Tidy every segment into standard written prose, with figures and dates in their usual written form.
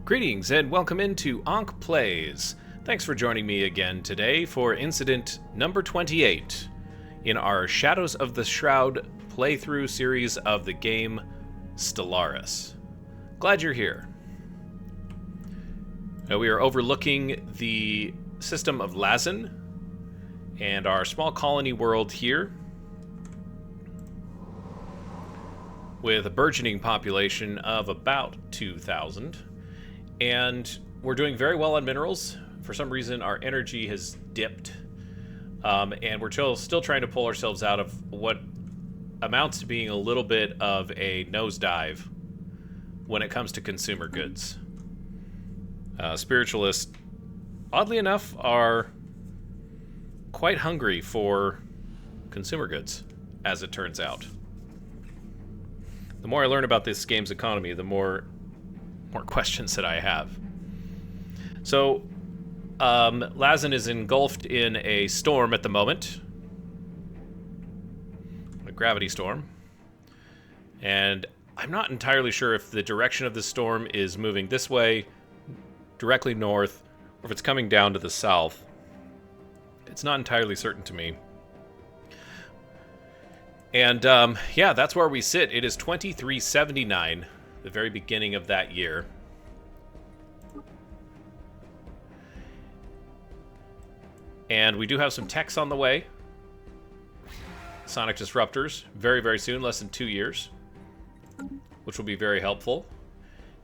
Greetings and welcome into Ankh Plays. Thanks for joining me again today for incident number 28 in our Shadows of the Shroud playthrough series of the game Stellaris. Glad you're here. Now we are overlooking the system of Lazan and our small colony world here, with a burgeoning population of about 2,000. And we're doing very well on minerals. For some reason, our energy has dipped. And we're still trying to pull ourselves out of what amounts to being a little bit of a nosedive when it comes to consumer goods. Spiritualists, oddly enough, are quite hungry for consumer goods, as it turns out. The more I learn about this game's economy, the more questions that I have. So, Lazan is engulfed in a storm at the moment. A gravity storm. And I'm not entirely sure if the direction of the storm is moving this way, directly north, or if it's coming down to the south. It's not entirely certain to me. And, yeah, that's where we sit. It is 2379, the very beginning of that year. And we do have some techs on the way. Sonic disruptors, very, very soon, less than 2 years, which will be very helpful.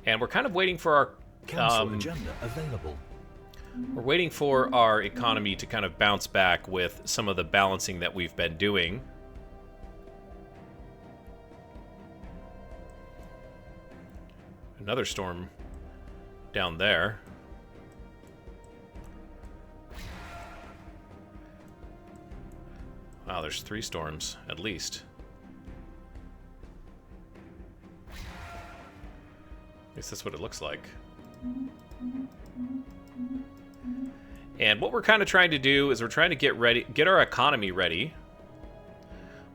And we're kind of waiting for our... Council agenda available. We're waiting for our economy to kind of bounce back with some of the balancing that we've been doing. Another storm down there. Wow, there's 3 storms, at least. At least that's what it looks like. And what we're kind of trying to do is we're trying to get our economy ready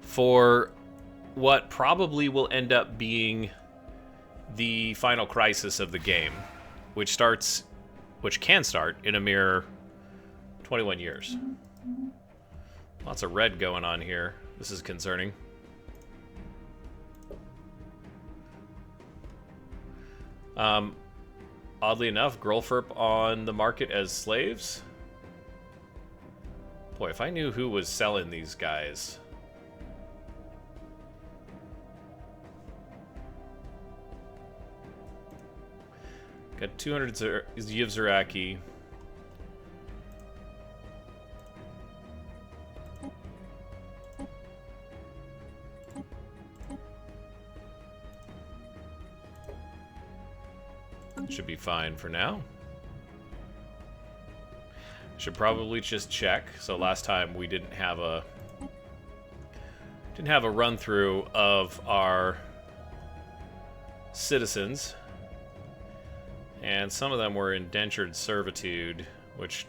for what probably will end up being the final crisis of the game, which can start in a mere 21 years. Lots of red going on here. This is concerning. Oddly enough, Grolferp on the market as slaves. Boy, if I knew who was selling these guys. Got 200 Yivzaraki. Should be fine for now. Should probably just check. So last time we didn't have a run through of our citizens. And some of them were indentured servitude, which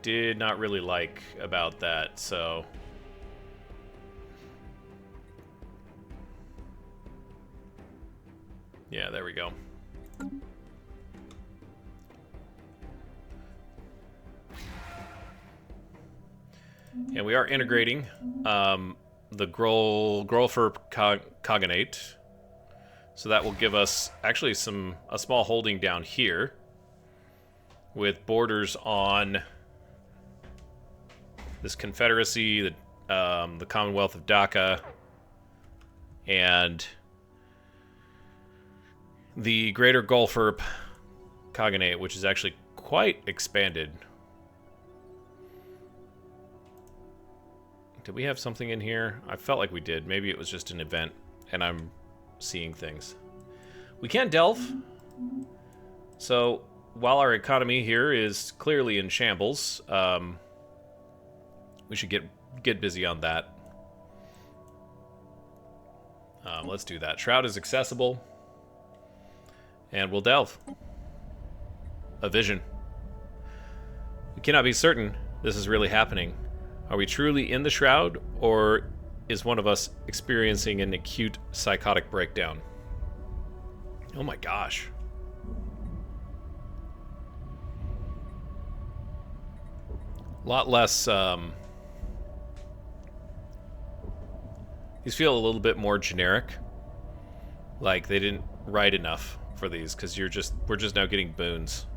did not really like about that, so... Yeah, there we go. And we are integrating the Grolferp Cognate. So that will give us actually a small holding down here with borders on this Confederacy, the Commonwealth of Dacha, and the Greater Grolferp Cognate, which is actually quite expanded. Did we have something in here? I felt like we did. Maybe it was just an event, and I'm seeing things. We can't delve. So while our economy here is clearly in shambles, we should get busy on that. Let's do that. Shroud is accessible, and we'll delve. A vision. We cannot be certain this is really happening. Are we truly in the Shroud, or is one of us experiencing an acute psychotic breakdown? Oh my gosh. A lot less, these feel a little bit more generic. Like they didn't write enough for these, because we're just now getting boons.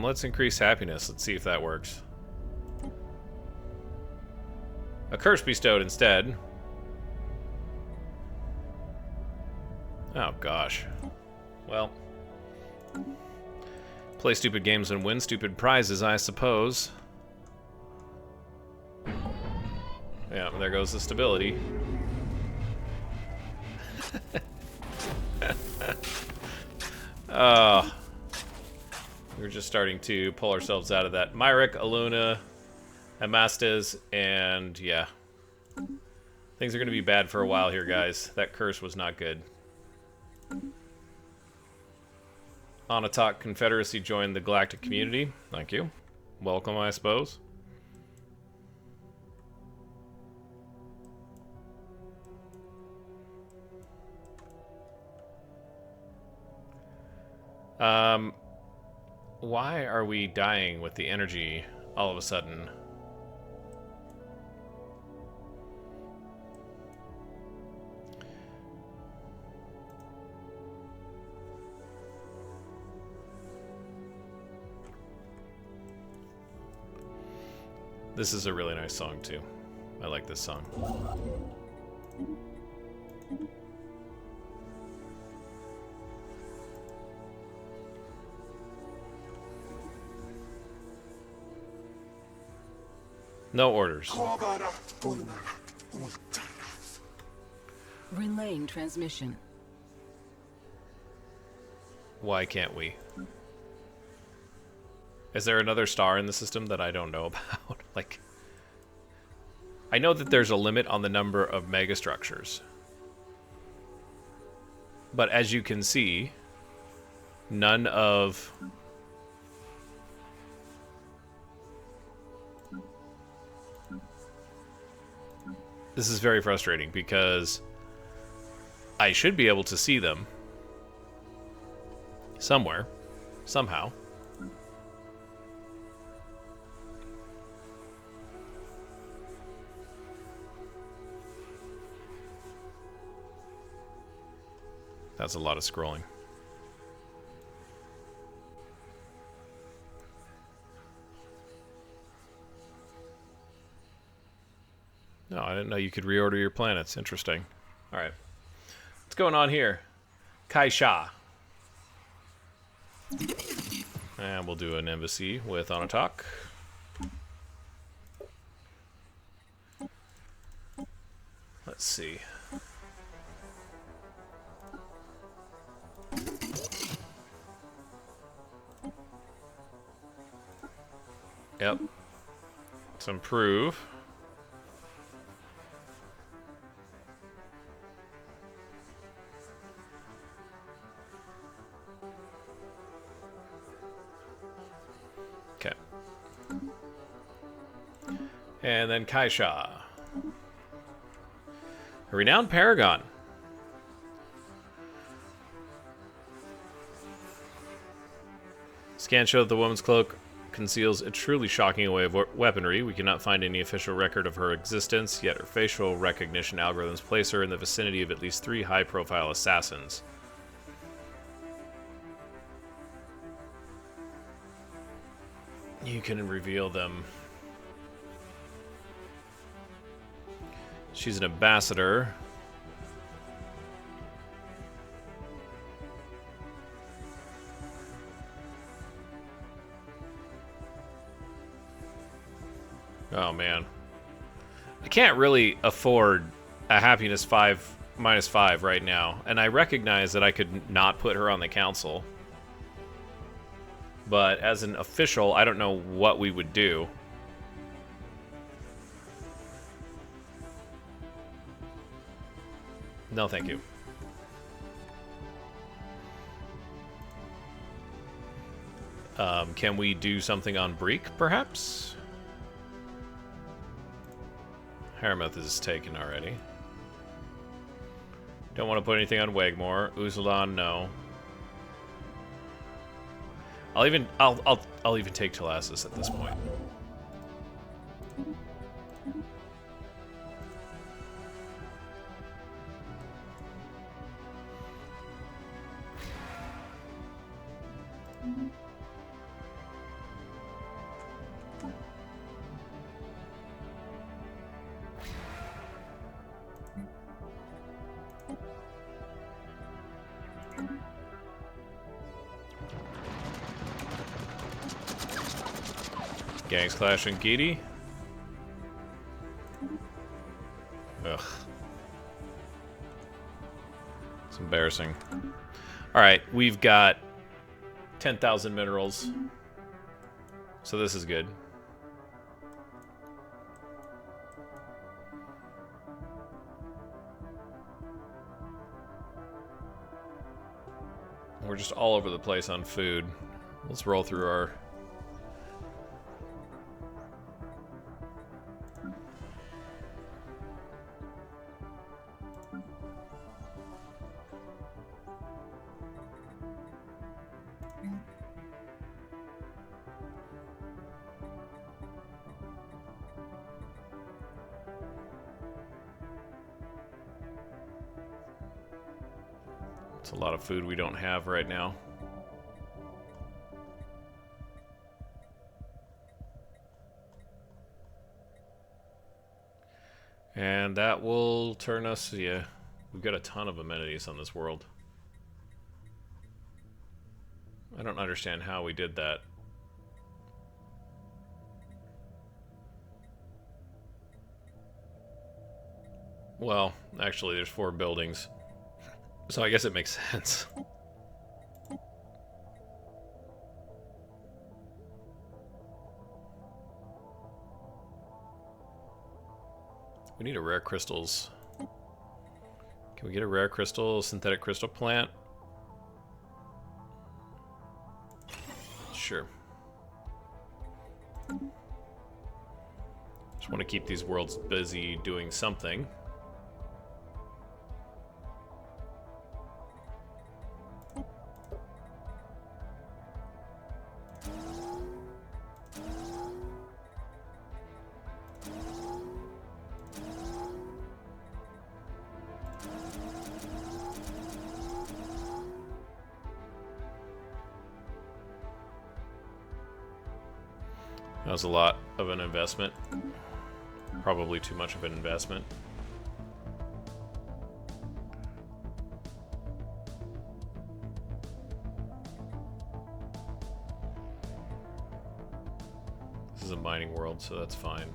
Let's increase happiness. Let's see if that works. A curse bestowed instead. Oh gosh. Well, play stupid games and win stupid prizes, I suppose. Yeah, there goes the stability. We're just starting to pull ourselves out of that. Myrick, Aluna, Amastas, and yeah. Things are going to be bad for a while here, guys. That curse was not good. Onatok Confederacy joined the Galactic community. Thank you. Welcome, I suppose. Why are we dying with the energy all of a sudden? This is a really nice song, too. I like this song. No orders. Relaying transmission. Why can't we? Is there another star in the system that I don't know about? Like, I know that there's a limit on the number of megastructures. But as you can see, none of... This is very frustrating because I should be able to see them somewhere, somehow. That's a lot of scrolling. No, I didn't know you could reorder your planets. Interesting. All right. What's going on here? Kai Sha. And we'll do an embassy with Onatok. Let's see. Yep. Let's improve. Okay. And then Kaisha. A renowned paragon. Scan showed the woman's cloak conceals a truly shocking array of weaponry. We cannot find any official record of her existence, yet her facial recognition algorithms place her in the vicinity of at least 3 high-profile assassins. You can reveal them. She's an ambassador. Oh, man. I can't really afford a happiness 5 minus 5 right now. And I recognize that I could not put her on the council. But as an official, I don't know what we would do. No, thank you. Can we do something on Breek, perhaps? Haramuth is taken already. Don't want to put anything on Wegmore. Uzulon, no. I'll even take Telassus at this point. Gangs clashing Gidi. Ugh. It's embarrassing. Alright, we've got 10,000 minerals. So this is good. We're just all over the place on food. Let's roll through our... It's a lot of food we don't have right now. And that will turn us, yeah, we've got a ton of amenities on this world. I don't understand how we did that. Well, actually there's 4 buildings. So I guess it makes sense. We need a rare crystals. Can we get a rare crystal, synthetic crystal plant? Sure. Just want to keep these worlds busy doing something. That was a lot of an investment. Probably too much of an investment. This is a mining world, so that's fine.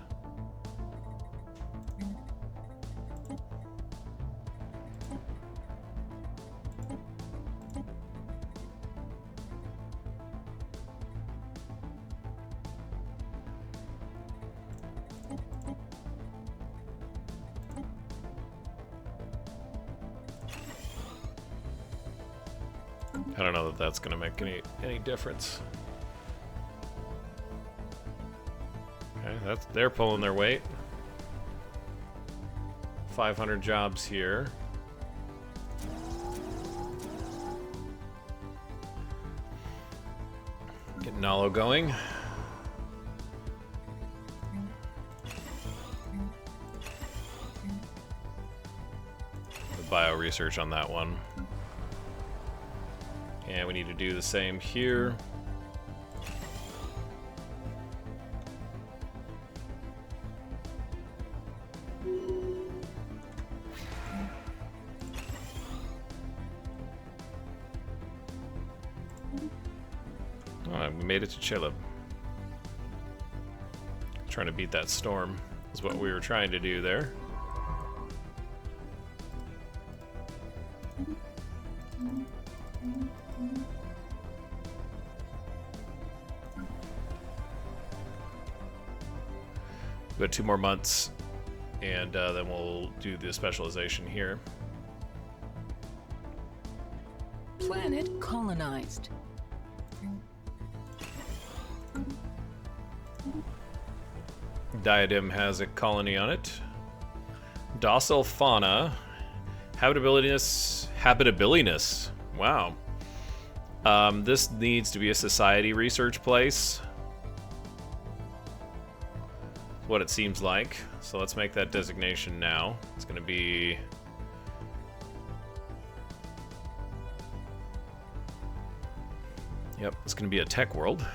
I don't know that that's going to make any difference. Okay, they're pulling their weight. 500 jobs here. Get Nalo going. The bio research on that one. And we need to do the same here. Alright, we made it to Chilib. Trying to beat that storm is what we were trying to do there. We've got 2 more months, and then we'll do the specialization here. Planet colonized. Diadem has a colony on it. Docile fauna. Habitabiliness. Wow. This needs to be a society research place. What it seems like. So let's make that designation now. It's going to be... Yep, it's going to be a tech world.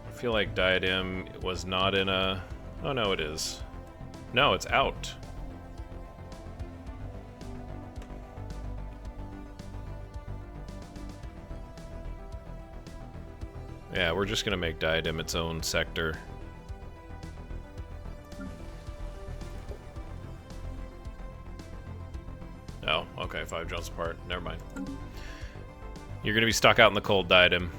I feel like Diadem was not in a... Oh no, it is. No, it's out. Yeah, we're just gonna make Diadem its own sector. Oh, okay, 5 jumps apart. Never mind. You're gonna be stuck out in the cold, Diadem.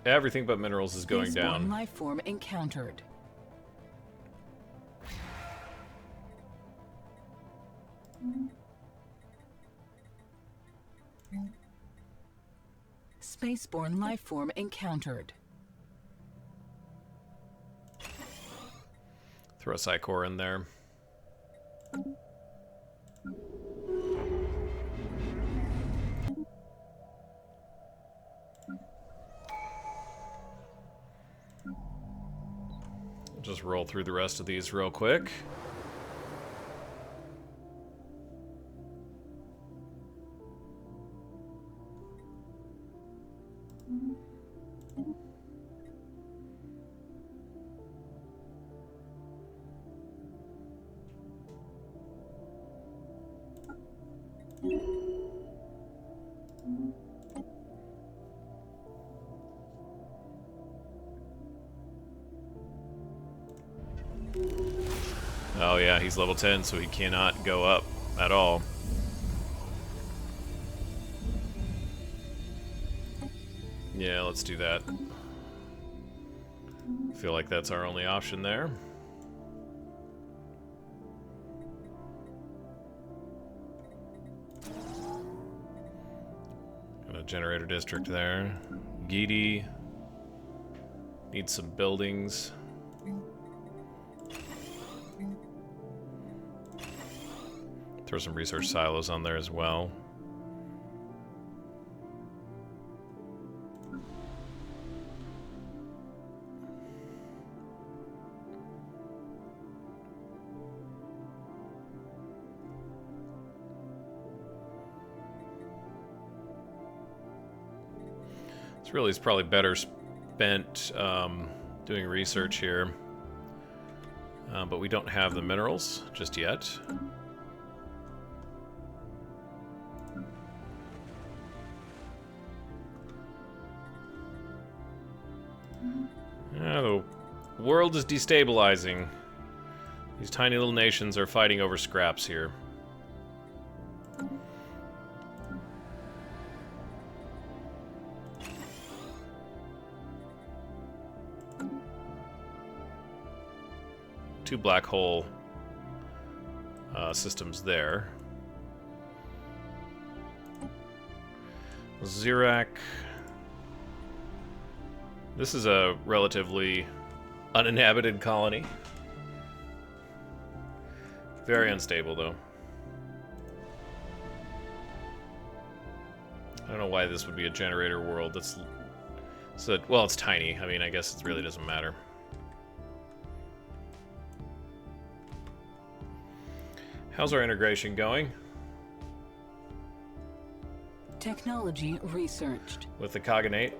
Everything but minerals is going down. Life form encountered. Spaceborne life form encountered. Throw a Psychor in there. Just roll through the rest of these real quick. Oh yeah, he's level 10, so he cannot go up at all. Yeah, let's do that. Feel like that's our only option there. Got a generator district there. Gidi needs some buildings. Throw some research silos on there as well. This really is probably better spent doing research here. But we don't have the minerals just yet. The world is destabilizing. These tiny little nations are fighting over scraps here. Two black hole systems there. Zirak. This is a relatively uninhabited colony. Very unstable, though. I don't know why this would be a generator world. Well, it's tiny. I mean, I guess it really doesn't matter. How's our integration going? Technology researched. With the Cognate?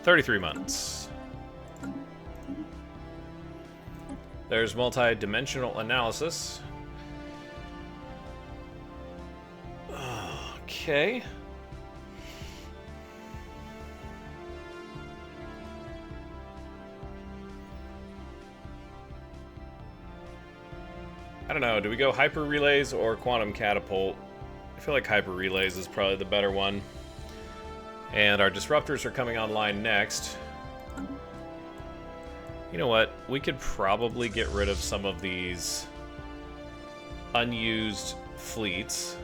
33 months. There's multi-dimensional analysis. Okay. I don't know, do we go hyper relays or quantum catapult? I feel like hyper relays is probably the better one. And our disruptors are coming online next. You know what? We could probably get rid of some of these unused fleets.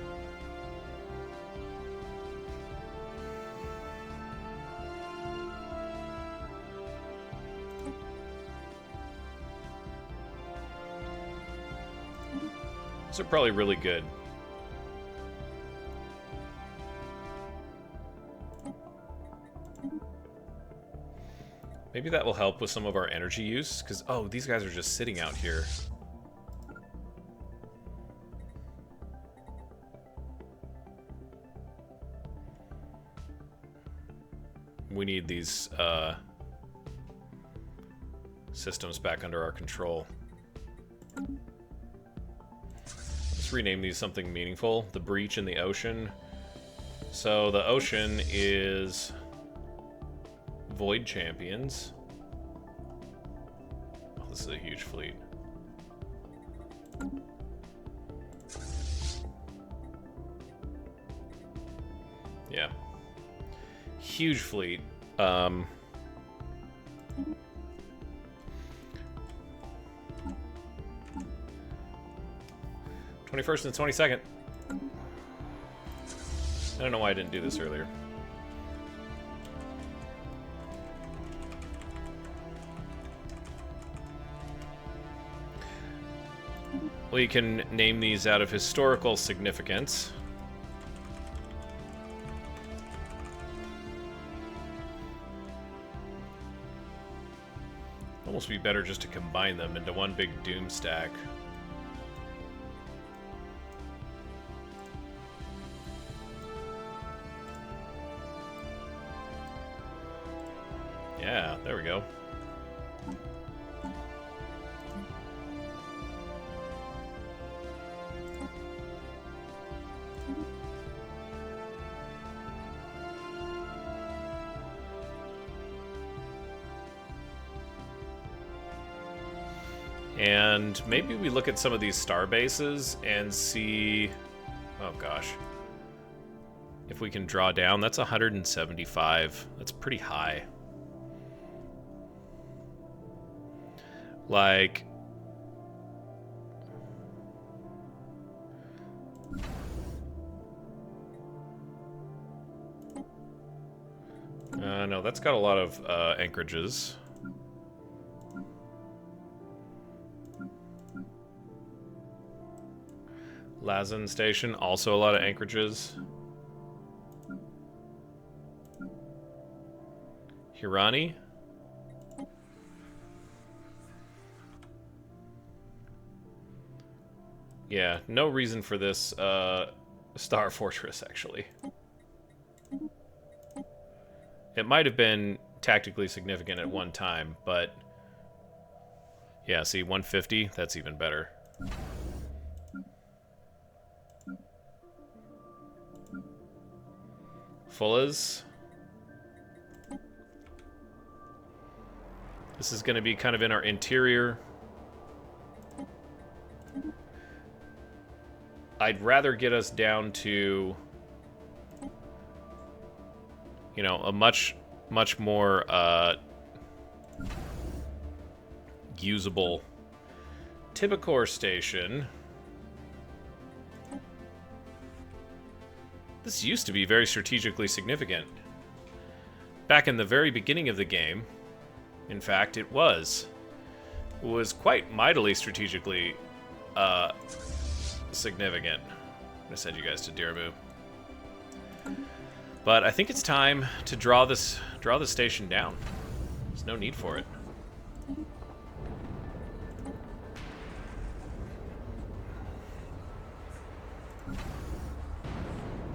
These are probably really good. Maybe that will help with some of our energy use, because, oh, these guys are just sitting out here. We need these systems back under our control. Let's rename these something meaningful. The breach in the ocean. So the ocean is Void Champions. Oh, this is a huge fleet. Yeah. Huge fleet. 21st and 22nd. I don't know why I didn't do this earlier. We can name these out of historical significance. Almost be better just to combine them into one big doom stack. Yeah, there we go. And maybe we look at some of these starbases and see... Oh gosh. If we can draw down, that's 175. That's pretty high. Like... no, that's got a lot of anchorages. Lazan Station, also a lot of anchorages. Hirani? Yeah, no reason for this Star Fortress, actually. It might have been tactically significant at one time, but... Yeah, see, 150, that's even better. Fullas. This is going to be kind of in our interior. I'd rather get us down to, you know, a much more usable Tibicor station. This used to be very strategically significant. Back in the very beginning of the game, in fact, it was. It was quite mightily strategically significant. I'm gonna send you guys to Diramu. But I think it's time to draw this station down. There's no need for it.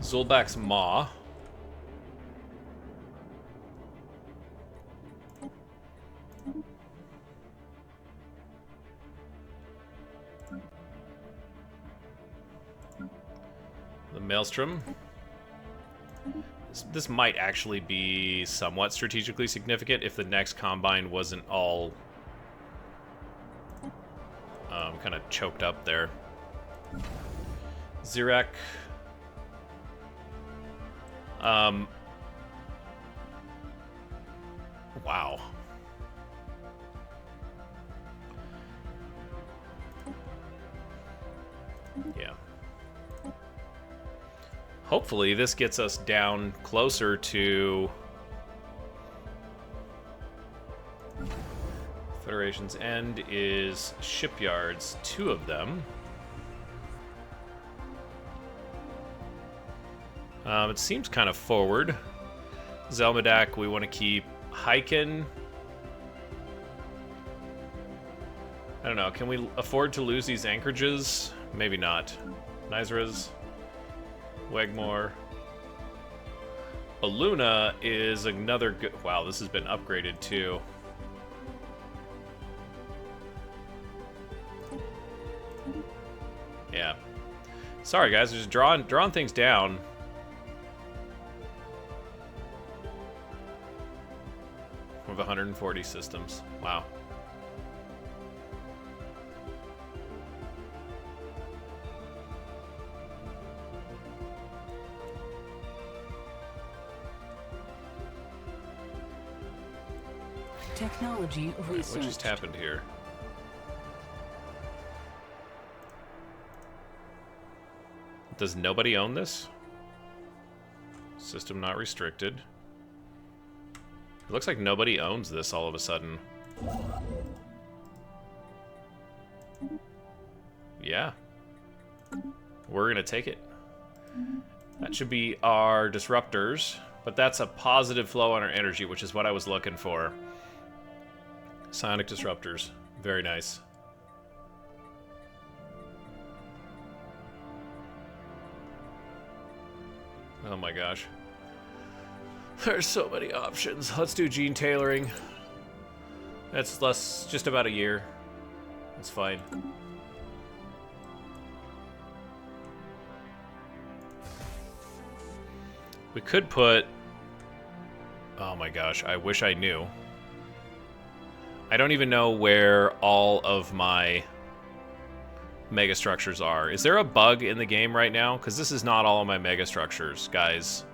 Zulbak's Maw. The Maelstrom. This might actually be somewhat strategically significant if the next Combine wasn't all kind of choked up there. Zirek. Wow. Yeah. Hopefully this gets us down closer to Federation's end is shipyards, 2 of them. It seems kind of forward. Zelmadak, we want to keep hiking. I don't know. Can we afford to lose these anchorages? Maybe not. Nizra's, Wegmore. Aluna is another good... Wow, this has been upgraded too. Yeah. Sorry guys, just drawing things down. Of 140 systems. Wow. Technology research. What just happened here? Does nobody own this? System not restricted. It looks like nobody owns this all of a sudden. Yeah. We're gonna take it. That should be our disruptors, but that's a positive flow on our energy, which is what I was looking for. Sonic disruptors. Very nice. Oh my gosh. There's so many options. Let's do gene tailoring. That's just about a year. That's fine. We could put... Oh my gosh, I wish I knew. I don't even know where all of my megastructures are. Is there a bug in the game right now? Because this is not all of my megastructures, guys.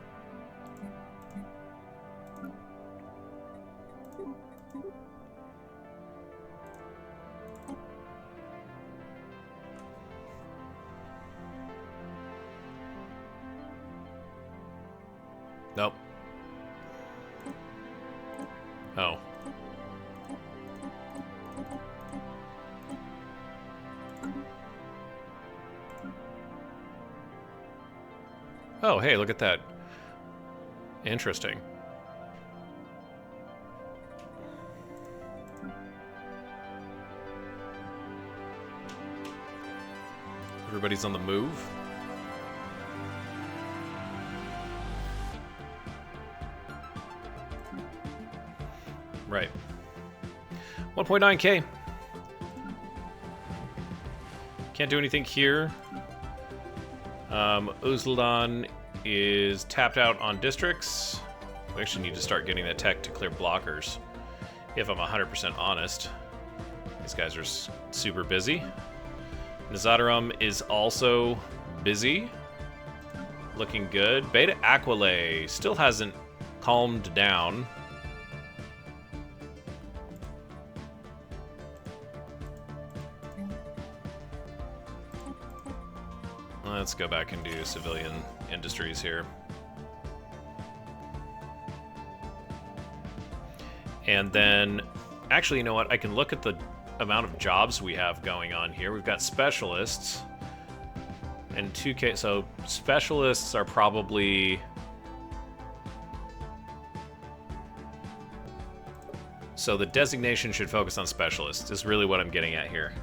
Nope. Oh. Oh, hey, look at that. Interesting. Everybody's on the move. Right. 1.9K. Can't do anything here. Uzladon is tapped out on districts. We actually need to start getting that tech to clear blockers. If I'm 100% honest. These guys are super busy. Nazadarum is also busy. Looking good. Beta Aquile still hasn't calmed down. Let's go back and do civilian industries here. And then, actually, you know what? I can look at the amount of jobs we have going on here. We've got specialists and 2K. So specialists are probably... So the designation should focus on specialists, is really what I'm getting at here.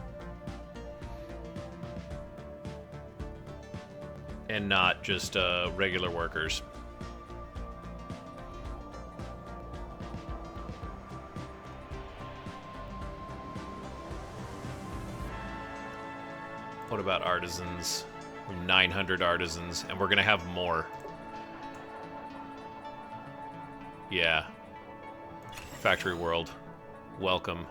And not just regular workers. What about artisans? 900 artisans, and we're gonna have more. Yeah. Factory World. Welcome.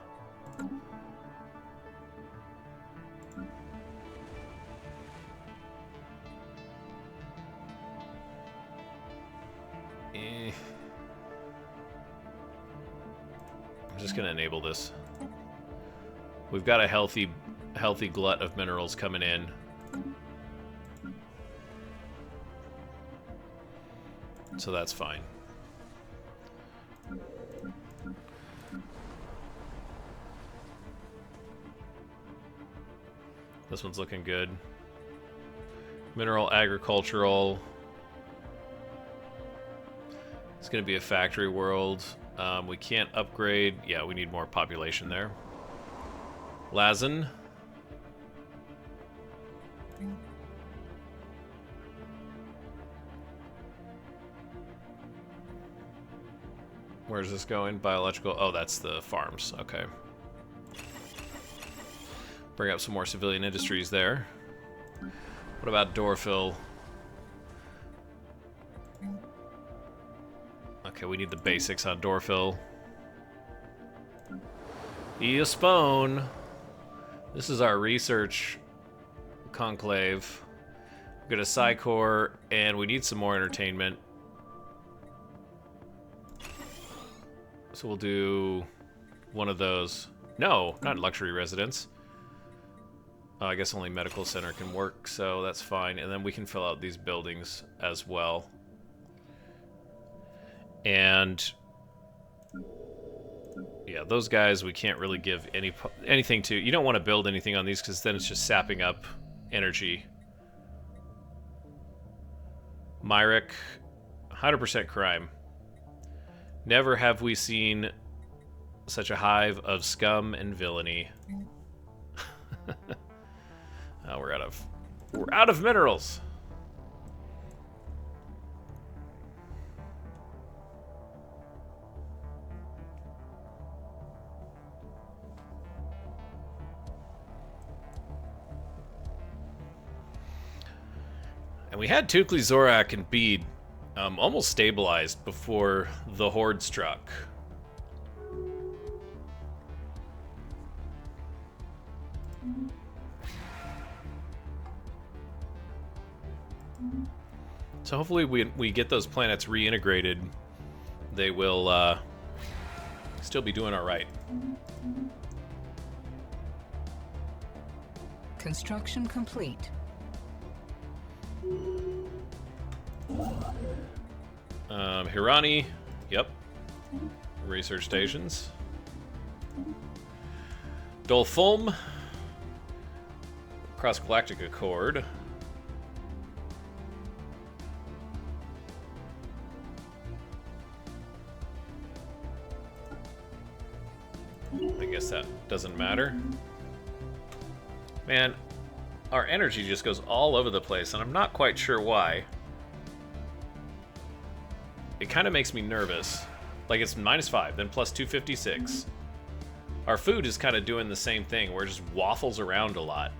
I'm just gonna enable this. We've got a healthy glut of minerals coming in. So that's fine. This one's looking good. Mineral agricultural. It's going to be a factory world. We can't upgrade. Yeah, we need more population there. Lazen. Where's this going? Biological. Oh, that's the farms. Okay. Bring up some more civilian industries there. What about Dorfil? Okay, we need the basics on Dorfil. Eospone. This is our research conclave. We've got a Psycore, and we need some more entertainment. So we'll do one of those. No, not luxury residence. I guess only medical center can work, so that's fine. And then we can fill out these buildings as well. And yeah, those guys we can't really give anything to. You don't want to build anything on these because then it's just sapping up energy. Myrick, 100% crime. Never have we seen such a hive of scum and villainy. Oh, we're out of minerals. And we had Tukli, Zorak, and Bede almost stabilized before the Horde struck. So hopefully we get those planets reintegrated. They will still be doing all right. Construction complete. Hirani, yep. Research stations. Dolfulm. Cross-Galactic Accord. I guess that doesn't matter. Man, our energy just goes all over the place, and I'm not quite sure why. It kind of makes me nervous. Like, it's -5, then plus 256. Our food is kind of doing the same thing, where it just waffles around a lot.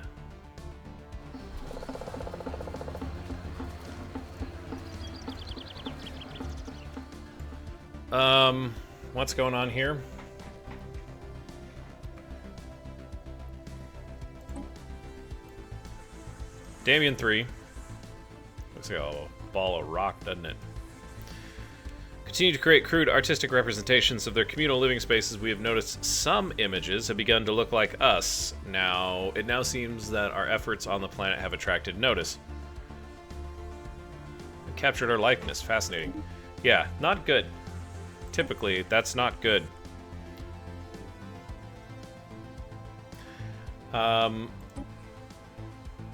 What's going on here? Damien 3. Looks like a ball of rock, doesn't it? Continue to create crude artistic representations of their communal living spaces. We have noticed some images have begun to look like us. It now seems that our efforts on the planet have attracted notice. Captured our likeness. Fascinating. Yeah, not good. Typically, that's not good.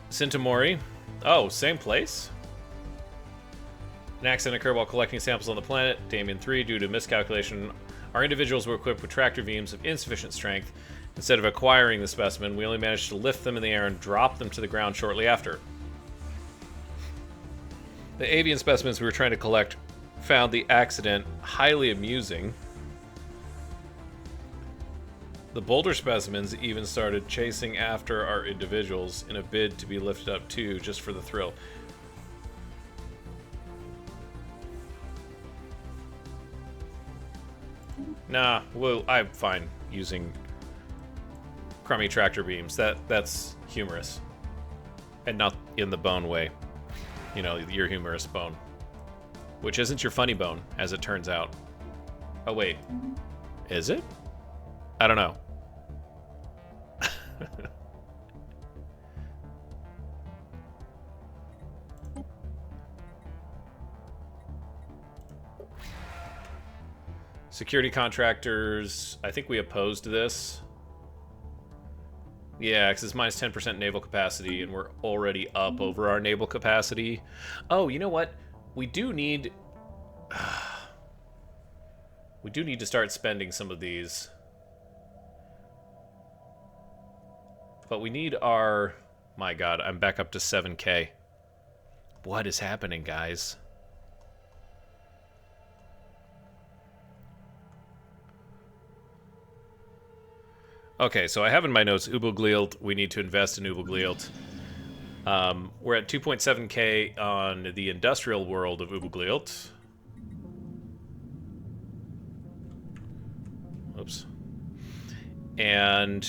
Sintamori. Oh, same place? An accident occurred while collecting samples on the planet. Damien 3, due to miscalculation, our individuals were equipped with tractor beams of insufficient strength. Instead of acquiring the specimen, we only managed to lift them in the air and drop them to the ground shortly after. The avian specimens we were trying to collect found the accident highly amusing. The boulder specimens even started chasing after our individuals in a bid to be lifted up too, just for the thrill. Nah, well, I'm fine using crummy tractor beams. That's humorous. And not in the bone way. You know, your humorous bone. Which isn't your funny bone, as it turns out. Oh, wait. Is it? I don't know. Security contractors, I think we opposed this. Yeah, because it's minus 10% naval capacity, and we're already up over our naval capacity. Oh, you know what? We do need... we do need to start spending some of these. But we need our... My god, I'm back up to 7K. What is happening, guys? Okay, so I have in my notes Ubuglilt. We need to invest in Ubuglilt. We're at 2.7K on the industrial world of Ubuglilt. Oops. And...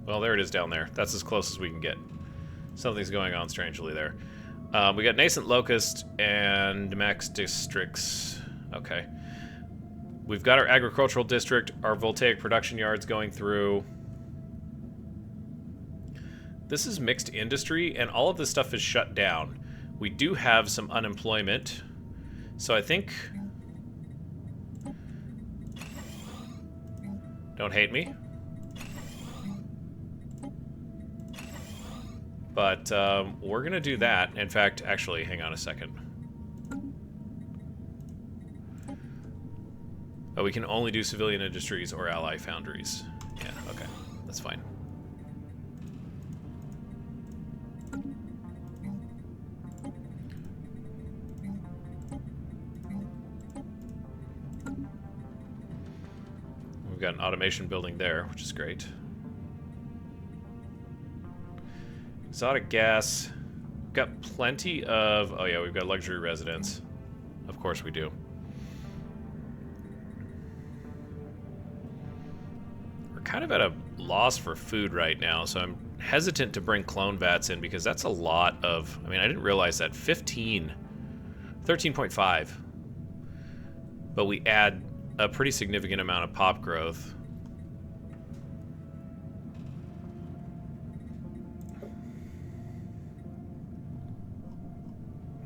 well, there it is down there. That's as close as we can get. Something's going on strangely there. We got Nascent Locust and Max Districts. Okay. We've got our agricultural district, our voltaic production yards going through. This is mixed industry, and all of this stuff is shut down. We do have some unemployment. So I think... Don't hate me. But we're going to do that. In fact, actually, hang on a second. Oh, we can only do civilian industries or ally foundries. Yeah, okay. That's fine. We've got an automation building there, which is great. Exotic gas. We've got plenty of... Oh yeah, we've got luxury residence. Of course we do. We're kind of at a loss for food right now, so I'm hesitant to bring clone vats in because that's a lot of... I mean, I didn't realize that. 13.5. But we add a pretty significant amount of pop growth.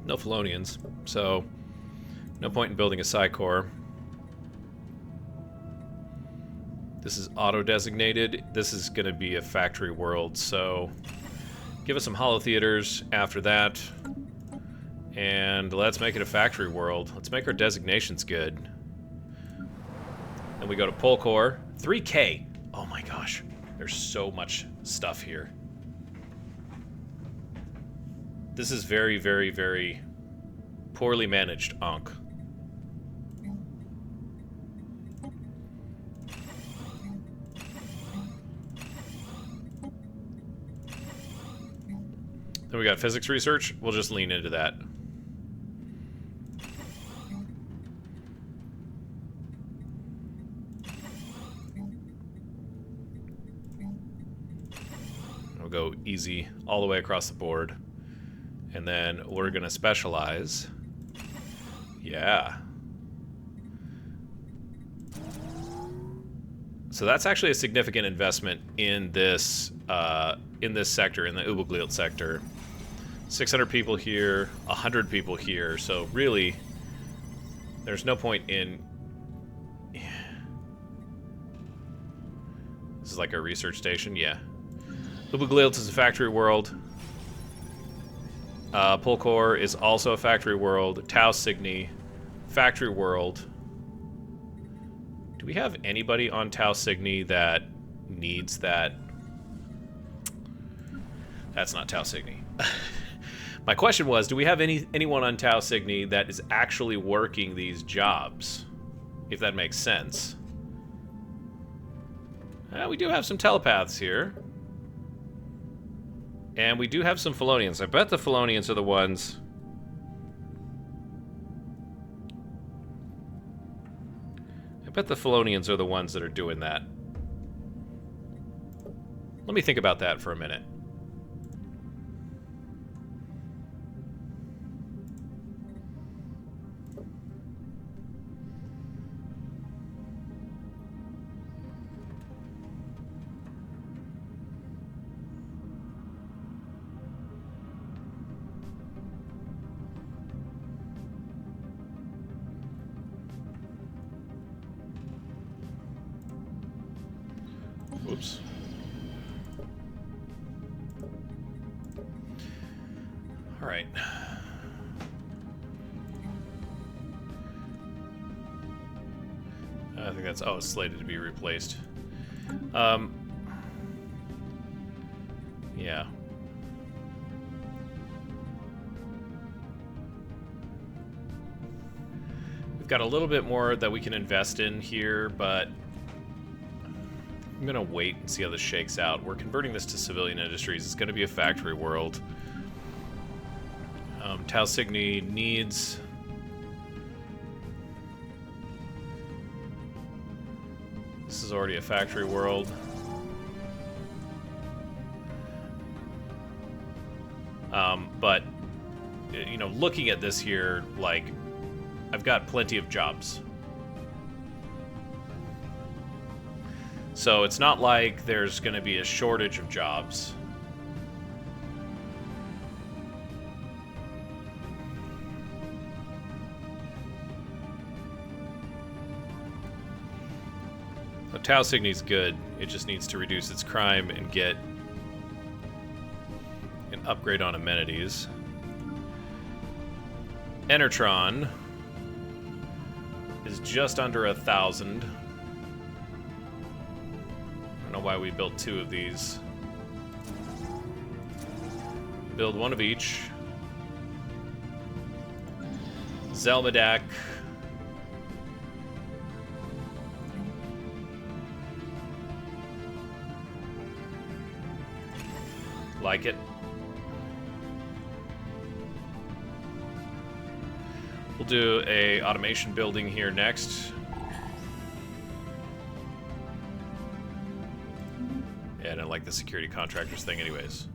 No Felonians, so no point in building a Psy-Core. This is auto-designated. This is going to be a factory world, so give us some holo theaters after that. And let's make it a factory world. Let's make our designations good. Then we go to Polkor. 3K. Oh my gosh. There's so much stuff here. This is very, very, very poorly managed, Ankh. Then we got physics research. We'll just lean into that. We'll go easy all the way across the board. And then we're going to specialize. Yeah. So that's actually a significant investment in this sector, in the Ubuglilt sector. 600 people here, 100 people here. So really, there's no point in... This is like a research station, yeah. Ubuglilt is a factory world. Polkor is also a factory world. Tau Cygni, factory world. Do we have anybody on Tau Cygni that needs that? That's not Tau Cygni. My question was, do we have anyone on Tau Cygni that is actually working these jobs? If that makes sense. We do have some telepaths here. And we do have some Felonians. I bet the Felonians are the ones... I bet the Felonians are the ones that are doing that. Let me think about that for a minute. Whoops. All right. I think that's... Oh, it's slated to be replaced. Yeah. We've got a little bit more that we can invest in here, but I'm going to wait and see how this shakes out. We're converting this to civilian industries. It's going to be a factory world. Tau Cygni needs... This is already a factory world. But, you know, looking at this here, like, I've got plenty of jobs. So it's not like there's going to be a shortage of jobs. So Tau Cygni's good. It just needs to reduce its crime and get an upgrade on amenities. Enertron is just under 1,000. I don't know why we built 2 of these. Build 1 of each. Zelmadak. Like it. We'll do a automation building here next. Yeah, I don't like the security contractors thing anyways.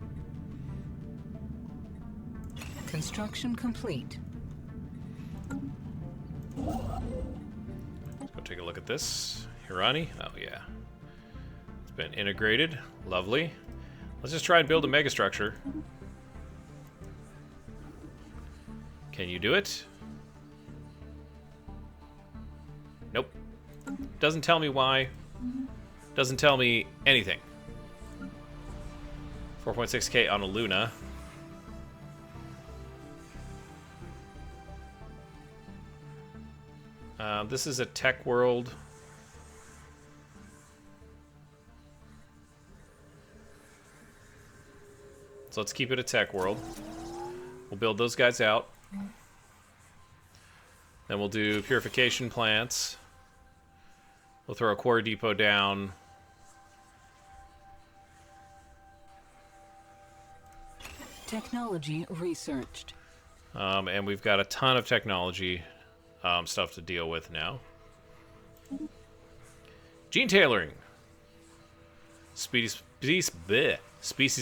Construction complete. Let's go take a look at this. Hirani? Oh yeah. It's been integrated. Lovely. Let's just try and build a megastructure. Can you do it? Nope. Doesn't tell me why. Doesn't tell me anything. 4.6K on a Luna. This is a tech world. So let's keep it a tech world. We'll build those guys out. Then we'll do purification plants. We'll throw a quarry depot down. Technology researched. And we've got a ton of technology stuff to deal with now. Gene tailoring. Species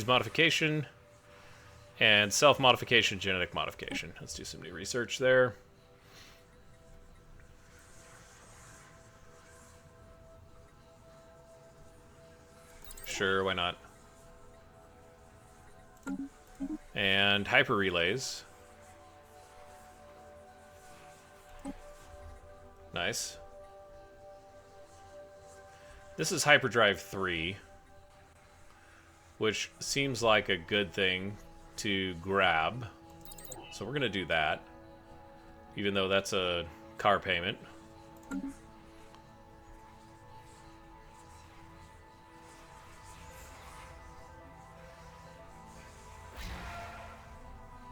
modification. And self-modification, genetic modification. Let's do some new research there. Sure, why not? And hyper relays. Nice. This is Hyperdrive 3, which seems like a good thing to grab. So we're going to do that, even though that's a car payment.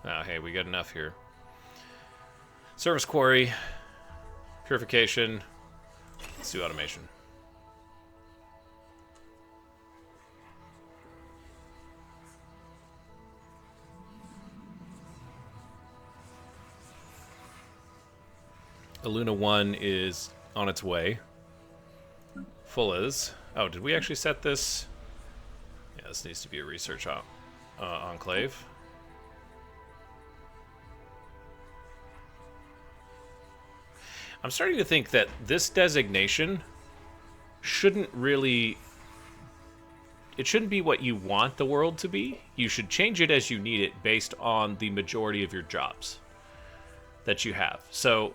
Oh, hey, we got enough here. Service quarry, purification, let's do automation. Luna 1 is on its way. Full is. Oh, did we actually set this? Yeah, this needs to be a research enclave. I'm starting to think that this designation shouldn't really... It shouldn't be what you want the world to be. You should change it as you need it based on the majority of your jobs that you have. So,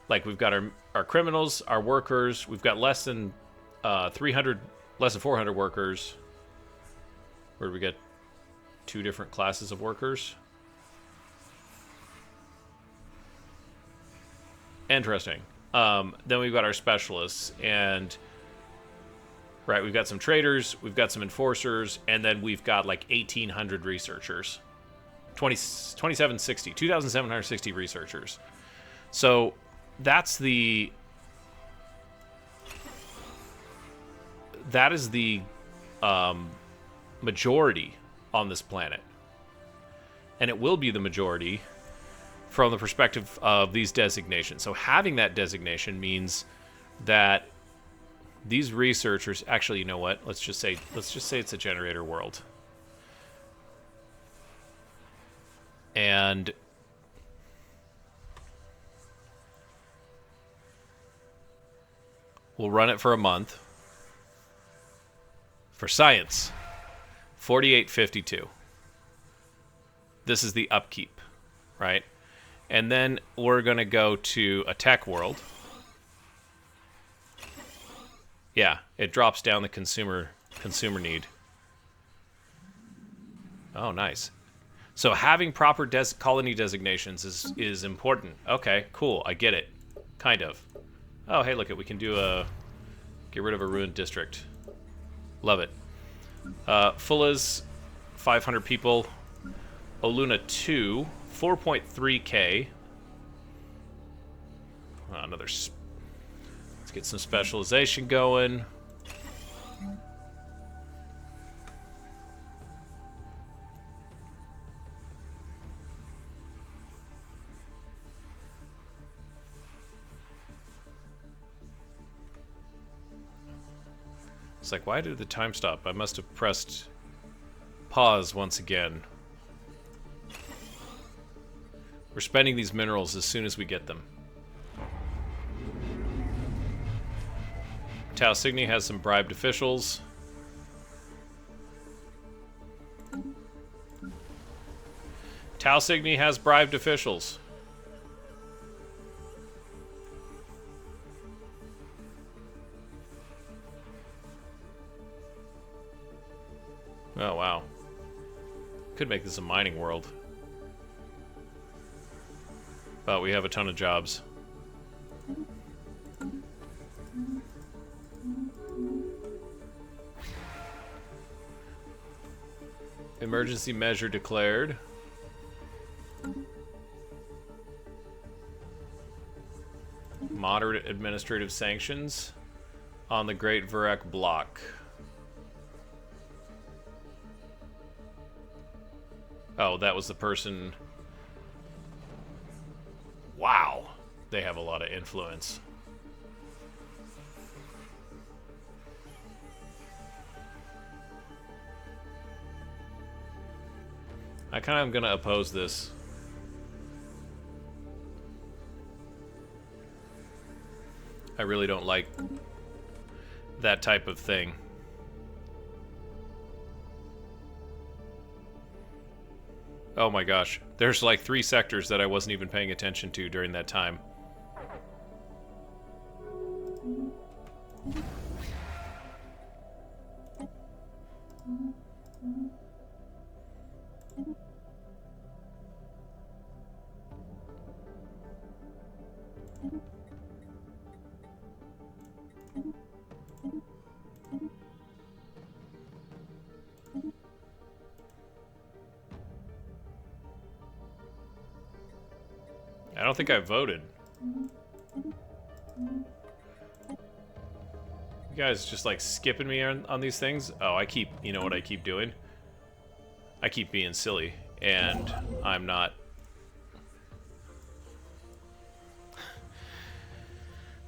like, we've got our criminals, our workers. We've got less than 300 Less than 400 workers. Where do we get 2 different classes of workers? Interesting. Then we've got our specialists, and right, we've got some traders, we've got some enforcers, and then we've got like 1,800 researchers. 2,760 researchers. So that is the majority on this planet, and it will be the majority from the perspective of these designations. So having that designation means that these researchers, actually, you know what? Let's just say it's a generator world. And we'll run it for a month. For science, 4852. This is the upkeep, right? And then we're going to go to a tech world. Yeah, it drops down the consumer need. Oh, nice. So having proper colony designations is important. Okay, cool. I get it. Kind of. Oh, hey, look, we can do get rid of a ruined district. Love it. Fulla's 500 people. Oluna 2, 4.3k. Let's get some specialization going. It's like, why did the time stop? I must have pressed pause once again. We're spending these minerals as soon as we get them. Tau Cygni has some bribed officials. Tau Cygni has bribed officials. Oh, wow. Could make this a mining world. But we have a ton of jobs. Emergency measure declared. Moderate administrative sanctions on the Great Vurek block. Oh, that was the person. Wow. They have a lot of influence. I kind of am going to oppose this. I really don't like that type of thing. Oh my gosh. There's like 3 sectors that I wasn't even paying attention to during that time. I don't think I voted. You guys just like skipping me on these things? Oh, you know what I keep doing? I keep being silly, and I'm not.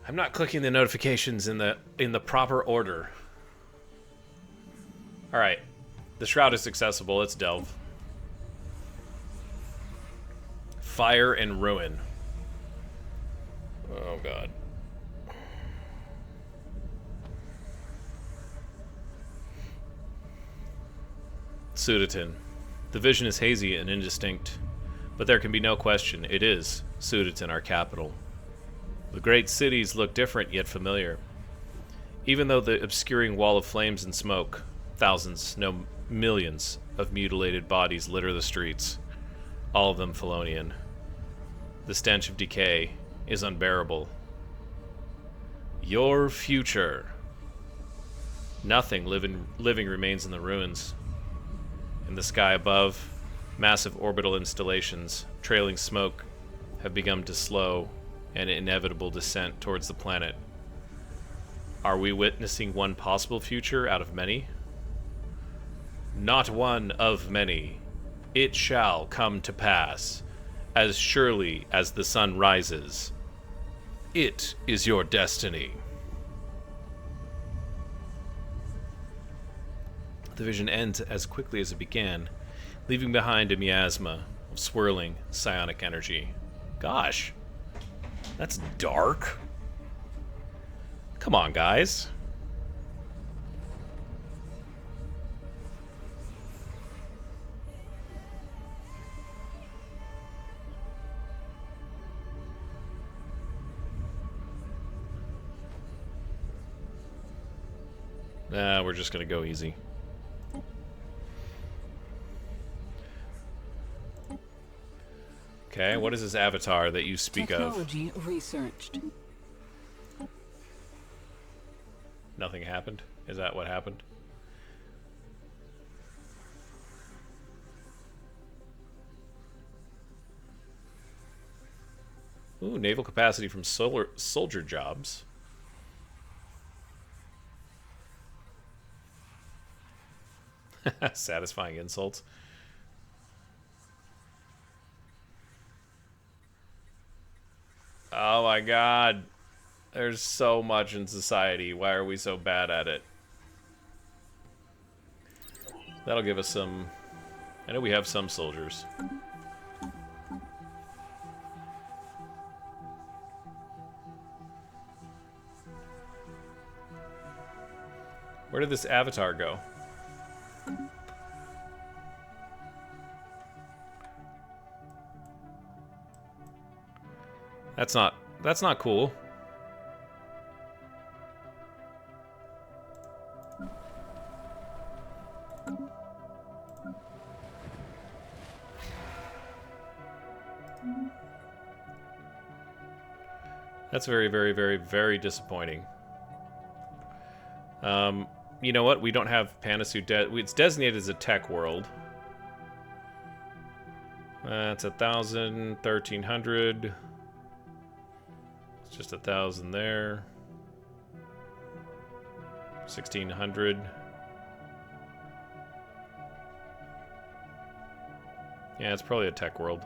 I'm not clicking the notifications in the proper order. All right, the Shroud is accessible. Let's delve. Fire and ruin. Oh god. Sudatin. The vision is hazy and indistinct, but there can be no question it is Sudatin, our capital. The great cities look different yet familiar. Even though the obscuring wall of flames and smoke, thousands, no millions of mutilated bodies litter the streets, all of them Felonian. The stench of decay is unbearable. Your future. Nothing living remains in the ruins. In the sky above, massive orbital installations, trailing smoke, have begun to slow an inevitable descent towards the planet. Are we witnessing one possible future out of many? Not one of many. It shall come to pass, as surely as the sun rises. It is your destiny. The vision ends as quickly as it began, leaving behind a miasma of swirling psionic energy. Gosh, that's dark. Come on, guys. Nah, we're just gonna go easy. Okay, what is this avatar that you speak of? Technology researched. Nothing happened? Is that what happened? Ooh, naval capacity from soldier jobs. Satisfying insults. Oh my god. There's so much in society. Why are we so bad at it? That'll give us some... I know we have some soldiers. Where did this avatar go? That's not cool. That's very, very, very, very disappointing. You know what? We don't have Panasu. It's designated as a tech world. That's 1,000, 1,300. It's just 1,000 there. 1,600. Yeah, it's probably a tech world.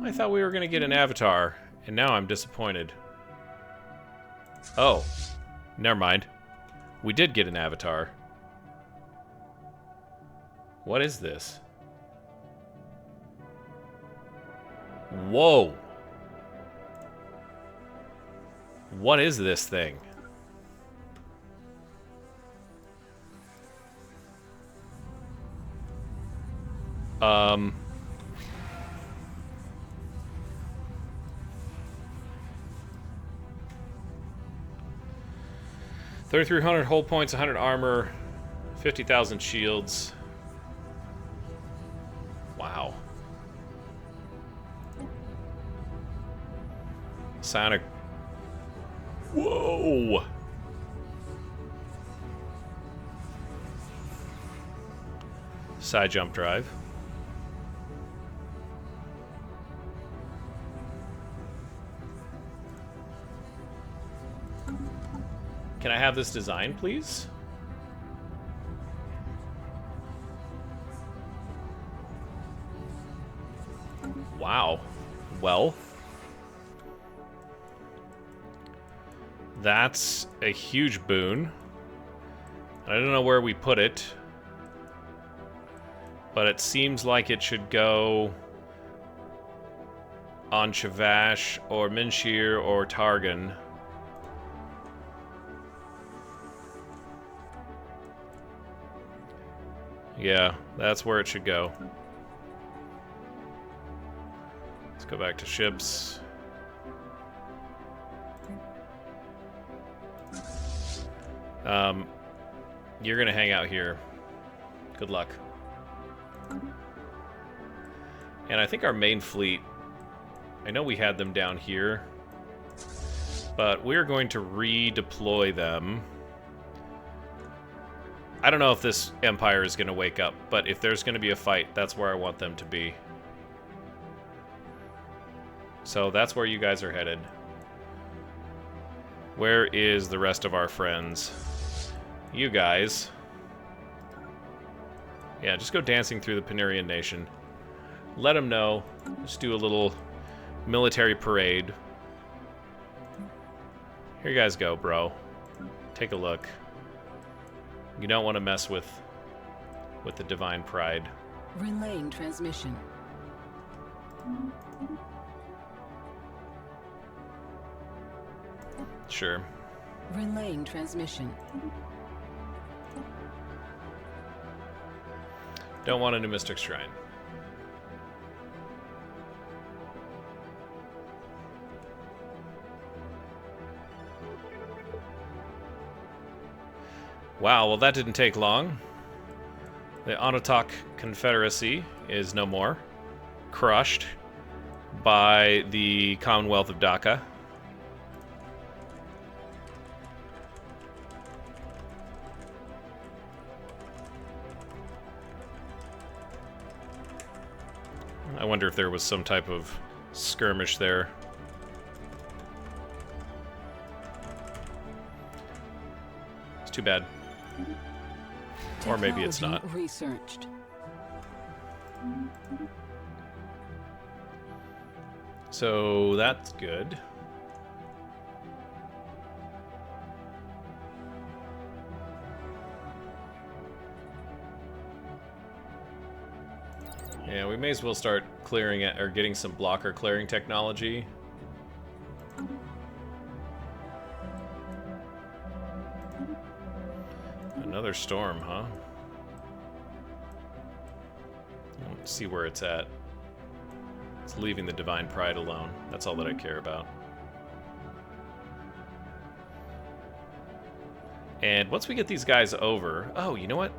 I thought we were going to get an avatar, and now I'm disappointed. Oh, never mind. We did get an avatar. What is this? Whoa. What is this thing? Um... 3,300 hull points, 100 armor, 50,000 shields. Wow. Psionic. Whoa! Side jump drive. Can I have this design, please? Wow. Well, that's a huge boon. I don't know where we put it, but it seems like it should go on Shavash or Minshir or Targan. Yeah, that's where it should go. Let's go back to ships. You're gonna hang out here. Good luck. And I think our main fleet, I know we had them down here, but we're going to redeploy them. I don't know if this empire is going to wake up, but if there's going to be a fight, that's where I want them to be. So that's where you guys are headed. Where is the rest of our friends? You guys. Yeah, just go dancing through the Panirian Nation. Let them know. Just do a little military parade. Here you guys go, bro. Take a look. You don't want to mess with the divine Pryde. Relaying transmission. Sure. Relaying transmission. Don't want a new Mystic Shrine. Wow, well that didn't take long. The Onotok Confederacy is no more. Crushed by the Commonwealth of Dacha. I wonder if there was some type of skirmish there. It's too bad. Or maybe it's not. Technology researched. So that's good. Yeah, we may as well start clearing it, or getting some blocker clearing technology. Another storm, huh? Let's see where it's at. It's leaving the Divine Pryde alone. That's all that I care about. And once we get these guys over... Oh, you know what?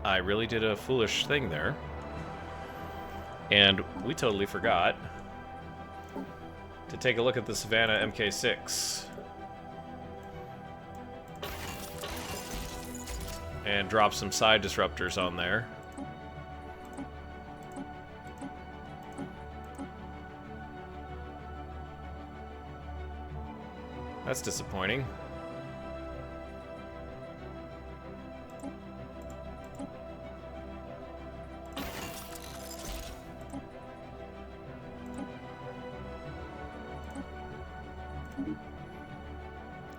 I really did a foolish thing there. And we totally forgot to take a look at the Savannah MK6. And drop some side disruptors on there. That's disappointing.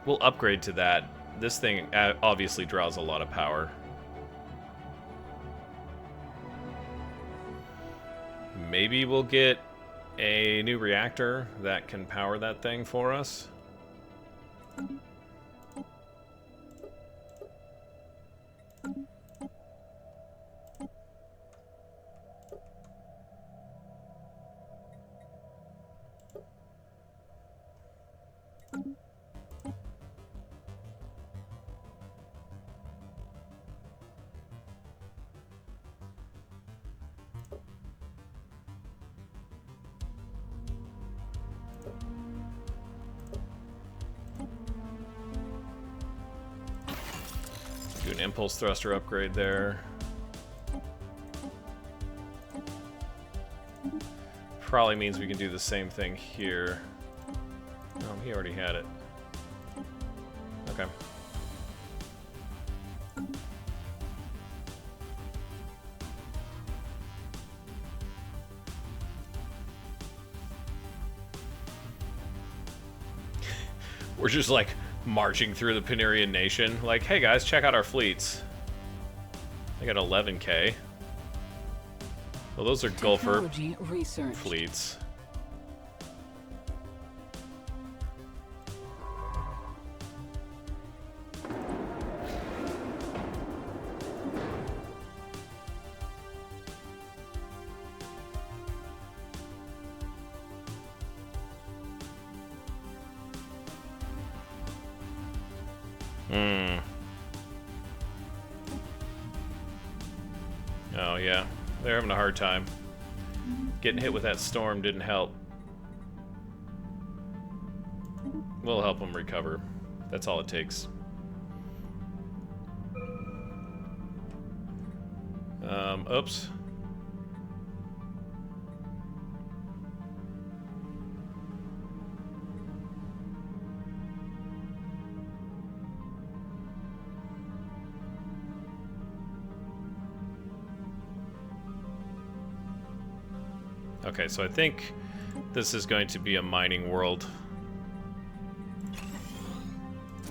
We'll upgrade to that. This thing obviously draws a lot of power. Maybe we'll get a new reactor that can power that thing for us. Do an impulse thruster upgrade there. Probably means we can do the same thing here. Oh, he already had it. Okay. We're just like marching through the Panirian Nation. Like, hey guys, check out our fleets. I got 11k. Well, those are Gulfer fleets. Hmm. Oh, yeah. They're having a hard time. Getting hit with that storm didn't help. We'll help them recover. That's all it takes. Oops. Okay, so I think this is going to be a mining world.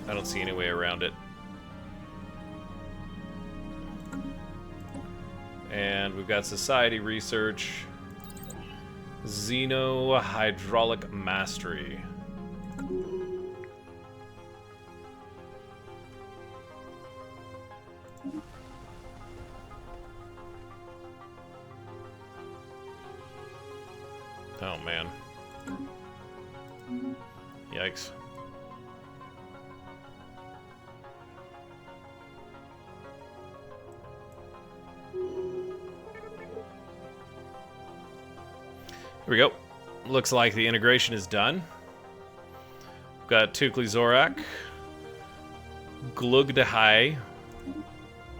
I don't see any way around it. And we've got society research. Xenohydraulic mastery. Oh, man. Yikes. Here we go. Looks like the integration is done. We've got Tukli Zorak. Glugdahai.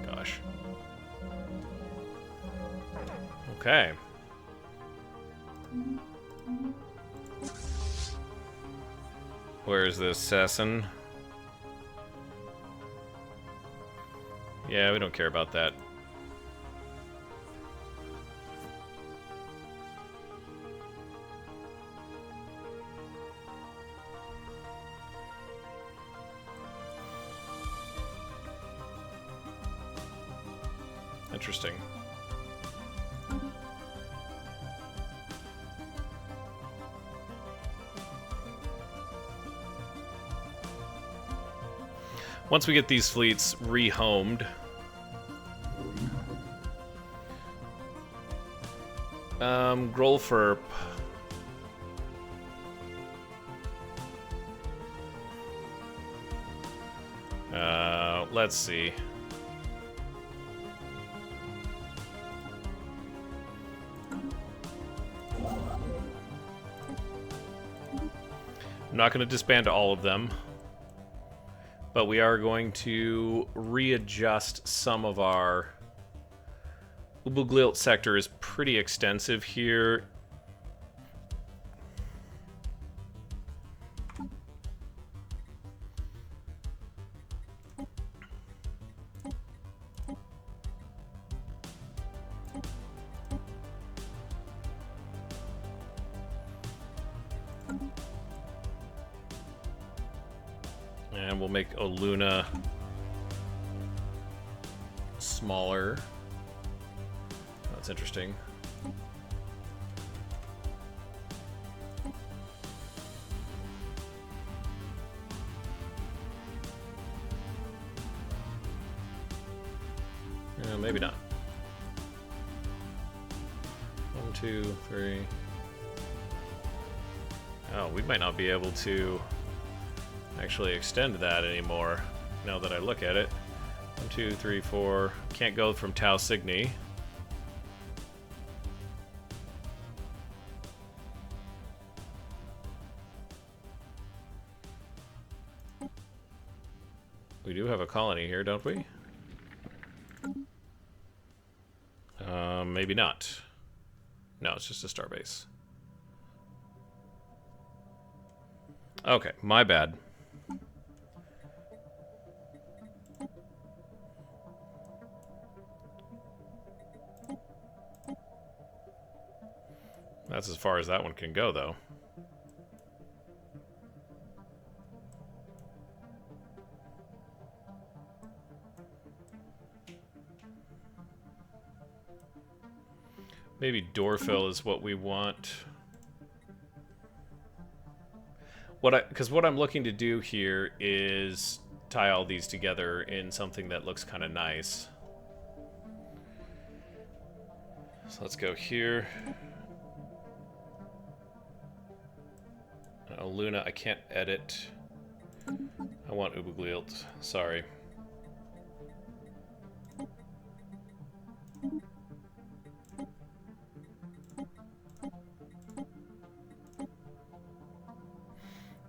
Gosh. Okay. Where is this assassin? Yeah, we don't care about that. Interesting. Once we get these fleets rehomed, Grolferp. Let's see. I'm not going to disband all of them, but we are going to readjust some of our... Ubuglilt sector is pretty extensive here. And we'll make Oluna smaller. That's interesting. Maybe not. 1, 2, 3. Oh, we might not be able to actually extend that anymore now that I look at it. 1, 2, 3, 4. Can't go from Tau Cygni. We do have a colony here, don't we? Maybe not. No, it's just a starbase. Okay, my bad. That's as far as that one can go, though. Maybe Dorfil is what we want. Because what I'm looking to do here is tie all these together in something that looks kind of nice. So let's go here. Luna, I can't edit. I want Ubuglilt. Sorry.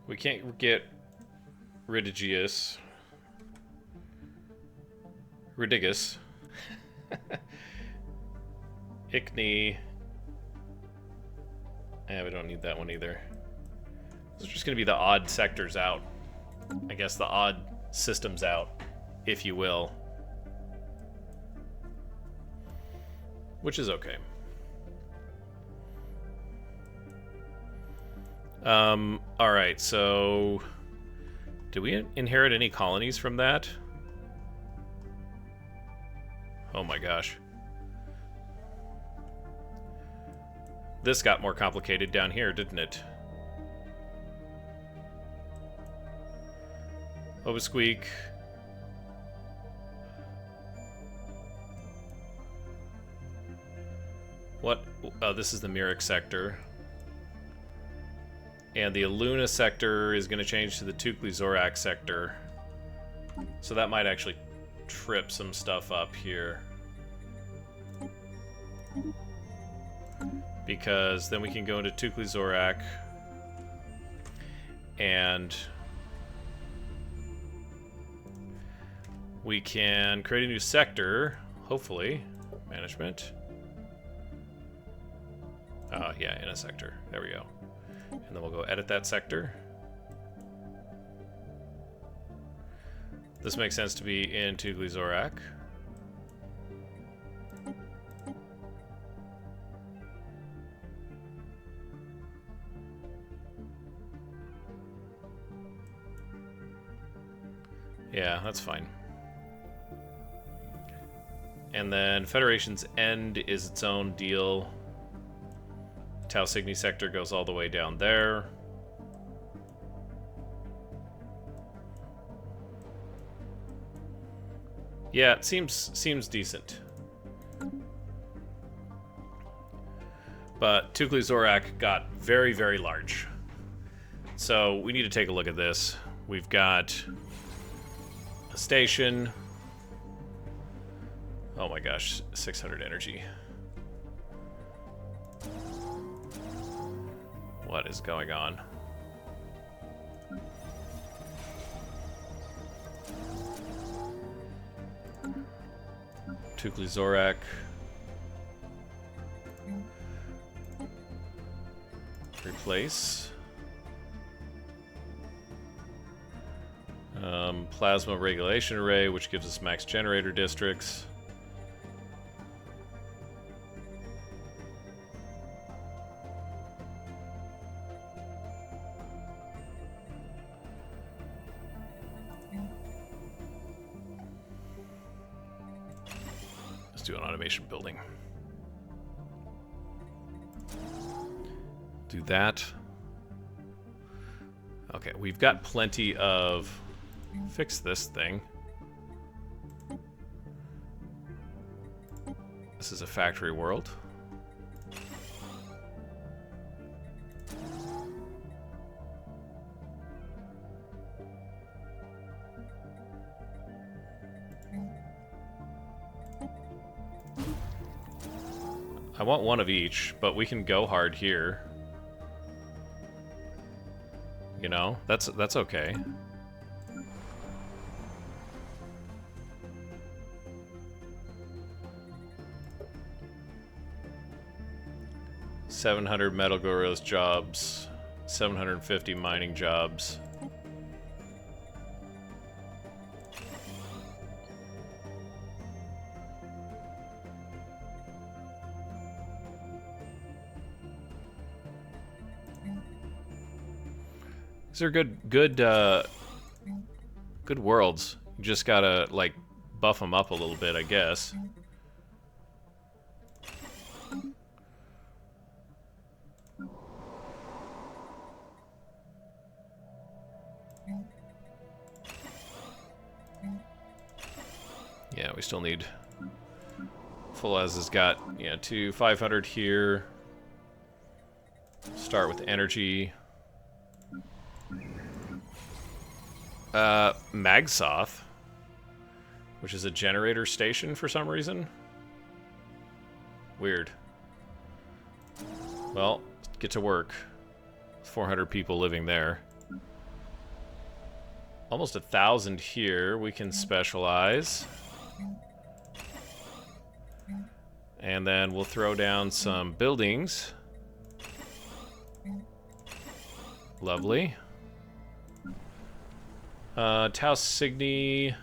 We can't get Ridigius. Ridigus. Ickney. Yeah, we don't need that one either. Those are just going to be the odd sectors out. I guess the odd systems out, if you will. Which is okay. Alright, so... Did we inherit any colonies from that? Oh my gosh. This got more complicated down here, didn't it? Obasqueak. What? Oh, this is the Myric sector. And the Aluna sector is going to change to the Tukli-Zorak sector. So that might actually trip some stuff up here. Because then we can go into Tukli-Zorak and we can create a new sector, hopefully. Management. Yeah, in a sector. There we go. And then we'll go edit that sector. This makes sense to be in Tukli-Zorak. Yeah, that's fine. And then Federation's End is its own deal. Tau Cygni sector goes all the way down there. Yeah, it seems decent. But Tukli-Zorak got very, very large. So we need to take a look at this. We've got a station. Oh my gosh, 600 energy. What is going on? Tukli-Zorak. Replace. Plasma regulation array, which gives us max generator districts. Let's do an automation building. Do that. Okay, we've got plenty of... Fix this thing. This is a factory world. I want one of each, but we can go hard here. You know, that's okay. $700 metal gorillas jobs, 750 mining jobs. These are good worlds. You just gotta like buff them up a little bit, I guess. Yeah, we still need... Full as has got, yeah, 500 here. Start with energy. Magsoth, which is a generator station for some reason. Weird. Well, get to work. 400 people living there. Almost 1,000 here. We can specialize. And then we'll throw down some buildings. Lovely. Tau Cygni.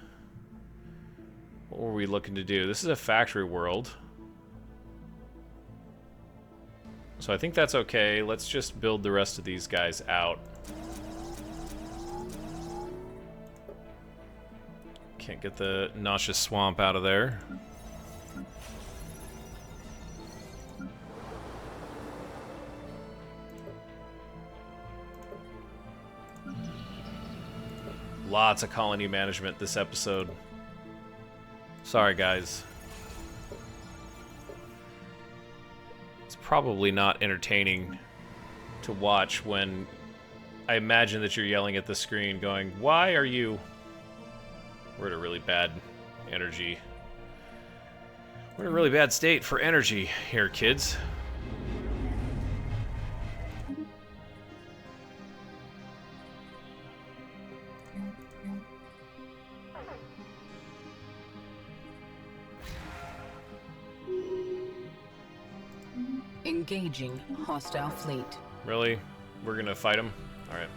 What were we looking to do? This is a factory world. So I think that's okay. Let's just build the rest of these guys out. Can't get the nauseous swamp out of there. Lots of colony management this episode. Sorry, guys. It's probably not entertaining to watch when I imagine that you're yelling at the screen going, why are you... We're in a really bad energy. We're in a really bad state for energy here, kids. Engaging hostile fleet. Really? We're gonna fight them? Alright.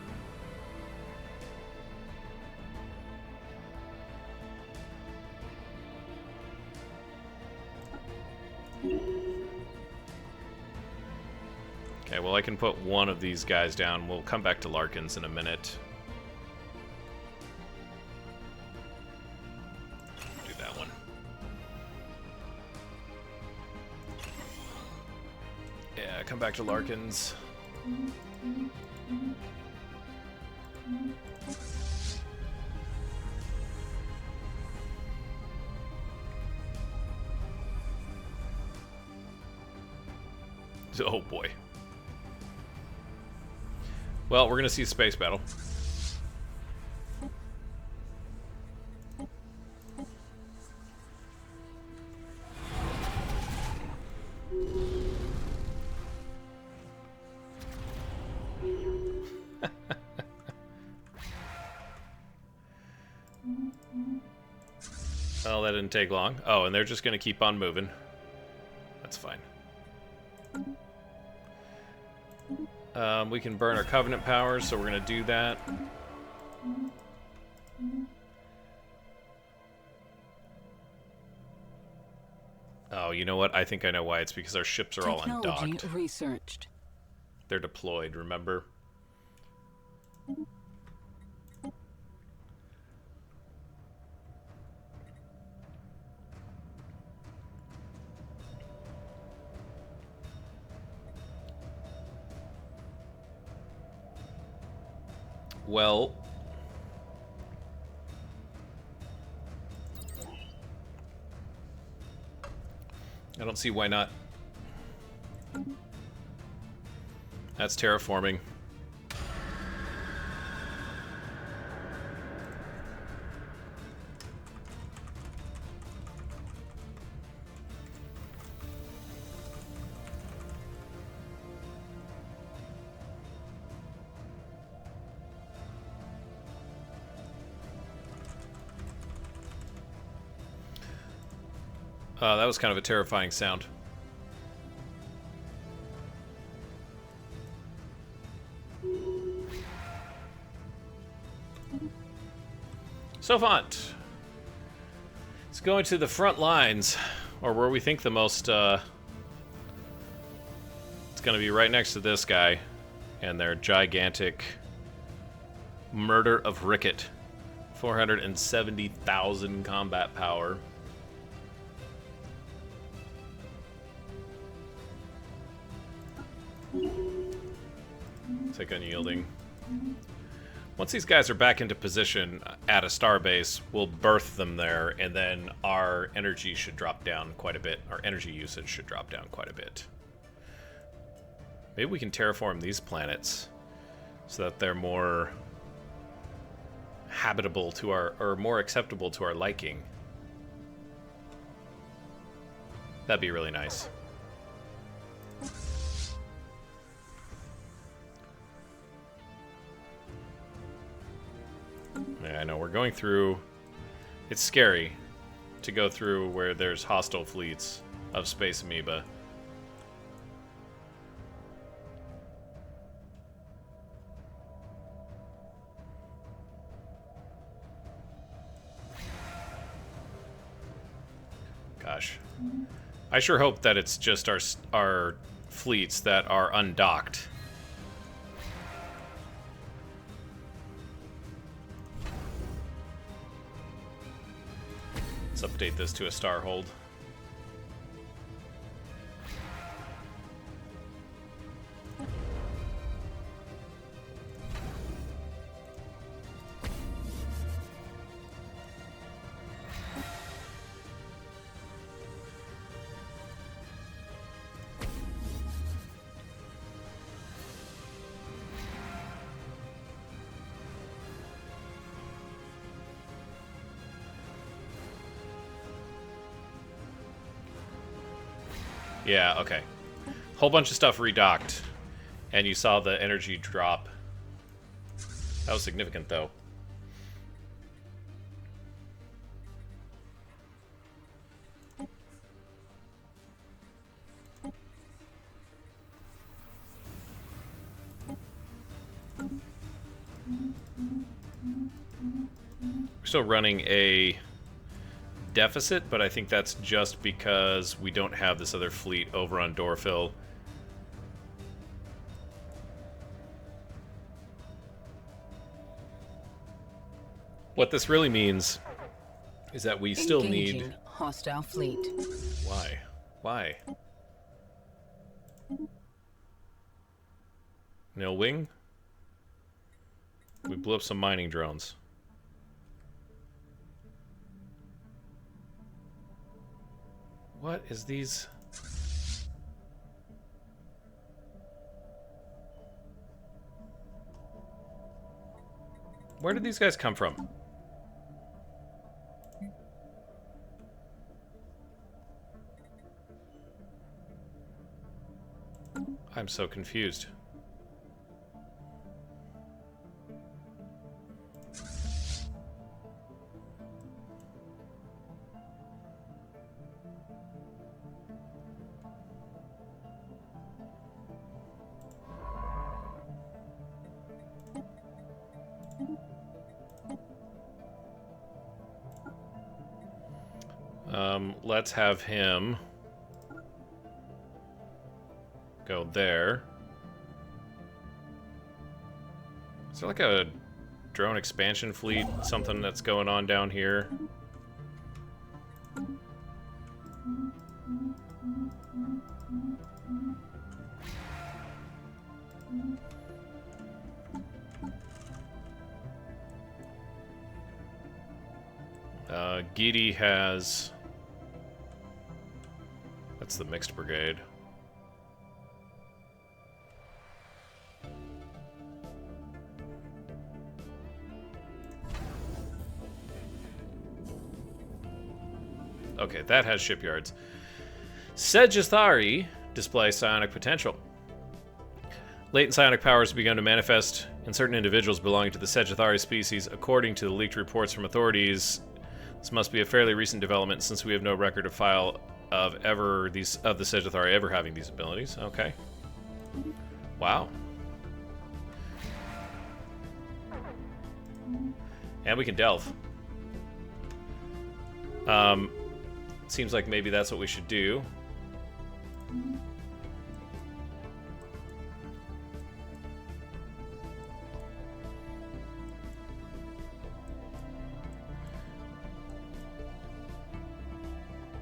Okay, well I can put one of these guys down. We'll come back to Larkins in a minute. Do that one. Yeah, come back to Larkins. Oh boy. Well, we're gonna see a space battle. Well, that didn't take long. Oh, and they're just gonna keep on moving. That's fine. We can burn our Covenant powers, so we're going to do that. Oh, you know what? I think I know why. It's because our ships are all undocked. Researched. They're deployed, remember? Well, I don't see why not. That's terraforming. That was kind of a terrifying sound. Sofont. Let's go into the front lines, or where we think the most, it's gonna be right next to this guy, and their gigantic murder of Ricket. 470,000 combat power. Take unyielding. Once these guys are back into position at a starbase, we'll berth them there, and then our energy should drop down quite a bit. Our energy usage should drop down quite a bit. Maybe we can terraform these planets so that they're more habitable to our, or more acceptable to our liking. That'd be really nice. Yeah, I know, we're going through... It's scary to go through where there's hostile fleets of space amoeba. Gosh. I sure hope that it's just our fleets that are undocked. Let's update this to a star hold. Yeah, okay. Whole bunch of stuff redocked, and you saw the energy drop. That was significant, though. We're still running a deficit, but I think that's just because we don't have this other fleet over on Dorfil. What this really means is that we still need hostile fleet. Why? Why? Nil wing? We blew up some mining drones. What is these? Where did these guys come from? I'm so confused. Let's have him go there. Is there like a drone expansion fleet, something that's going on down here? Gidi has... That's the mixed brigade. Okay, that has shipyards. Sagittari display psionic potential. Latent psionic powers have begun to manifest in certain individuals belonging to the Sagittari species. According to the leaked reports from authorities, this must be a fairly recent development since we have no record of file of the Sagittari ever having these abilities. Okay. Wow. And we can delve. Seems like maybe that's what we should do.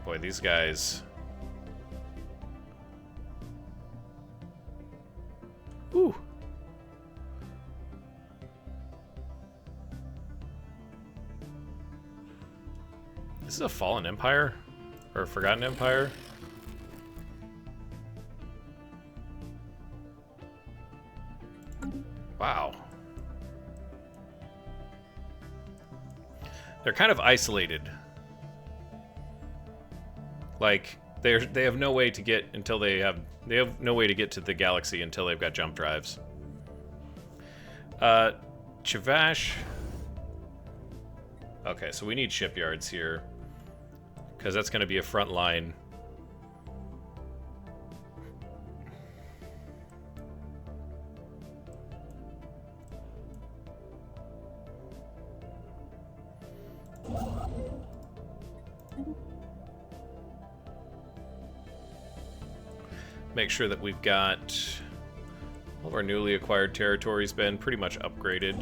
Boy, these guys... Ooh. This is a fallen empire? Or a forgotten empire? Wow. They're kind of isolated. Like they have no way to get until they have no way to get to the galaxy until they've got jump drives. Chavash. Okay, so we need shipyards here because that's going to be a front line. Make sure that we've got all of our newly acquired territories been pretty much upgraded.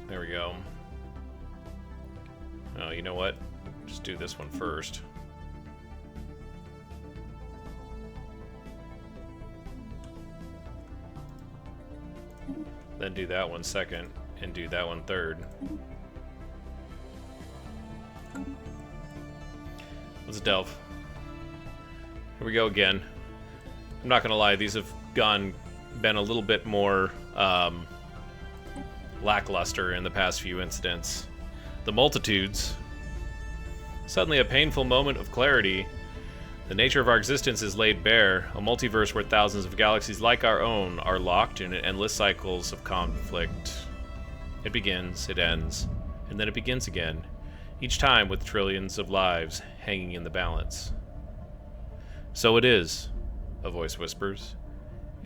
There we go. Oh, you know what? Just do this one first. Then do that one second, and do that one third. Let's delve. Here we go again. I'm not gonna lie, these have been a little bit more lackluster in the past few incidents. The multitudes. Suddenly a painful moment of clarity. The nature of our existence is laid bare. A multiverse where thousands of galaxies like our own are locked in endless cycles of conflict. It begins, it ends, and then it begins again. Each time with trillions of lives hanging in the balance. So it is, a voice whispers,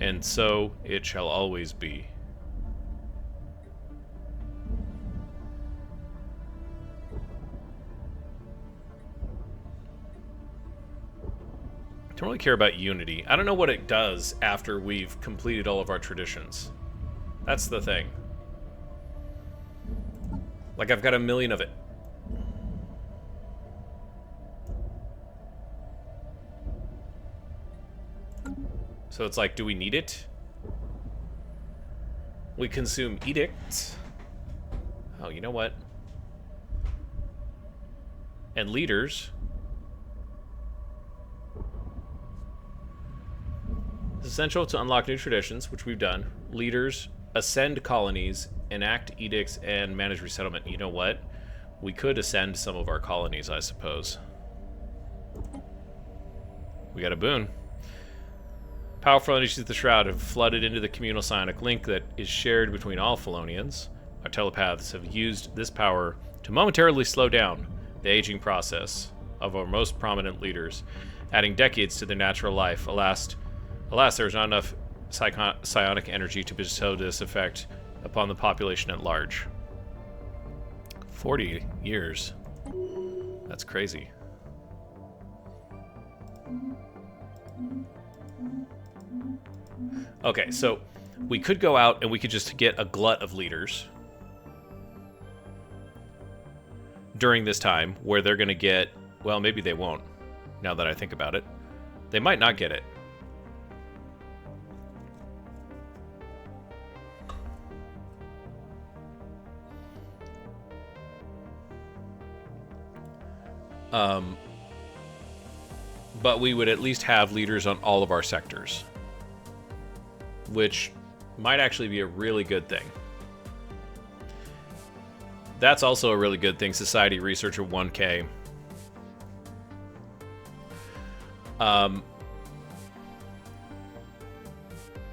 and so it shall always be. I don't really care about unity. I don't know what it does after we've completed all of our traditions. That's the thing. Like, I've got 1 million of it. So it's like, do we need it? We consume edicts. Oh, you know what? And leaders. It's essential to unlock new traditions, which we've done. Leaders ascend colonies, enact edicts, and manage resettlement. You know what? We could ascend some of our colonies, I suppose. We got a boon. Powerful energies of the Shroud have flooded into the communal psionic link that is shared between all Felonians. Our telepaths have used this power to momentarily slow down the aging process of our most prominent leaders, adding decades to their natural life. Alas, there is not enough psionic energy to bestow this effect upon the population at large. 40 years. That's crazy. Okay, so we could go out and we could just get a glut of leaders during this time where they're going to get, well, maybe they won't, now that I think about it. They might not get it. But we would at least have leaders on all of our sectors, which might actually be a really good thing. That's also a really good thing, Society Researcher 1K.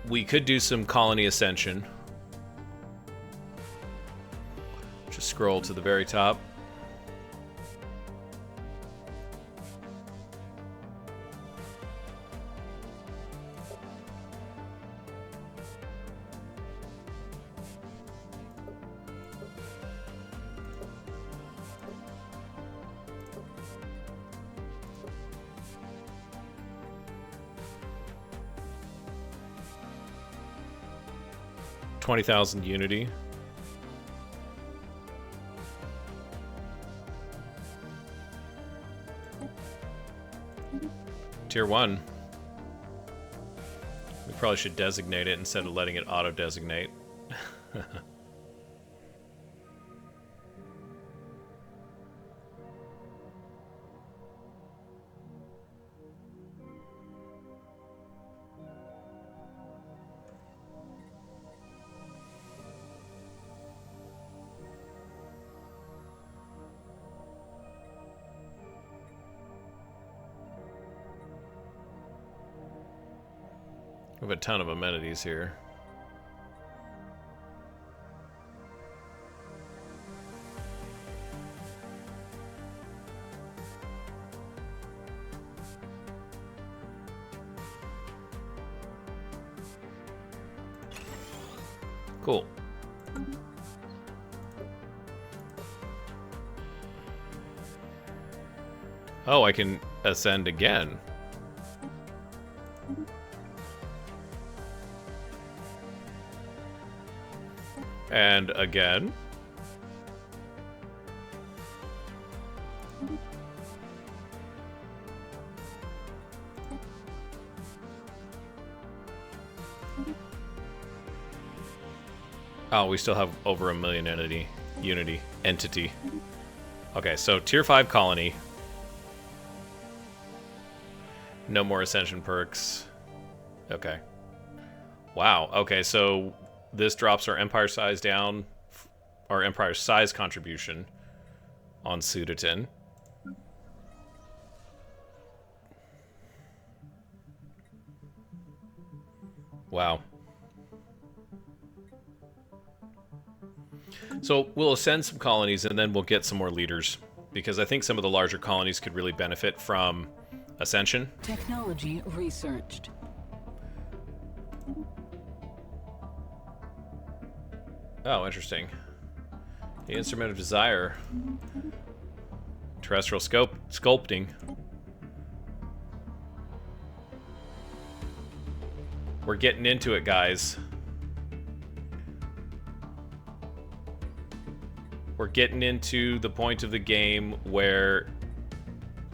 We could do some colony ascension. Just scroll to the very top. $20,000 unity. Tier 1. We probably should designate it instead of letting it auto-designate. We have a ton of amenities here. Cool. Oh, I can ascend again. And again. Oh, we still have over 1 million entity. Okay, so tier 5 colony. No more ascension perks. Okay. Wow. Okay, so this drops our empire size down, our empire size contribution on Sudatin. Wow. So we'll ascend some colonies and then we'll get some more leaders, because I think some of the larger colonies could really benefit from ascension. Technology researched. Oh, interesting. The Instrument of Desire. Terrestrial sculpting. We're getting into it, guys. We're getting into the point of the game where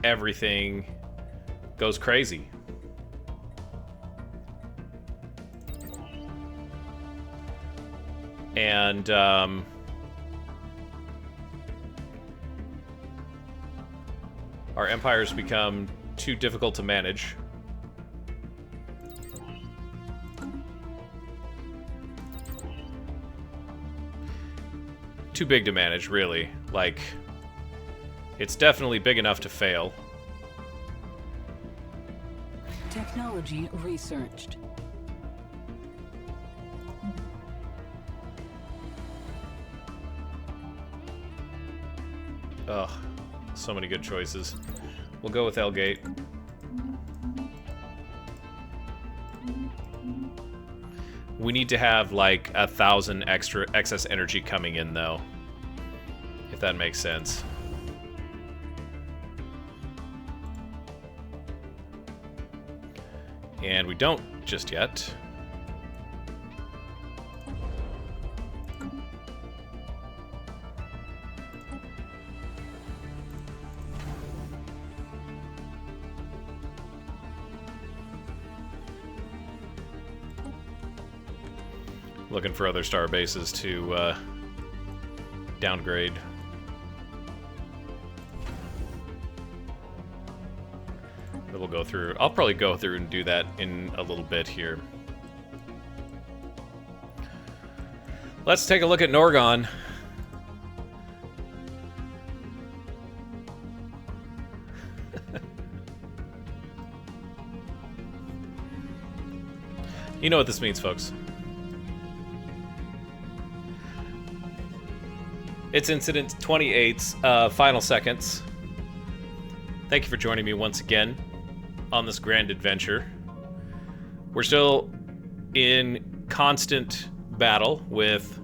everything goes crazy. And our empires become too difficult to manage. Too big to manage, really. Like, it's definitely big enough to fail. Technology researched. Ugh, so many good choices. We'll go with Elgate. We need to have like 1,000 extra excess energy coming in, though, if that makes sense. And we don't just yet. Looking for other star bases to downgrade. But we'll go through. I'll probably go through and do that in a little bit here. Let's take a look at Norgon. You know what this means, folks. It's Incident 28's final seconds. Thank you for joining me once again on this grand adventure. We're still in constant battle with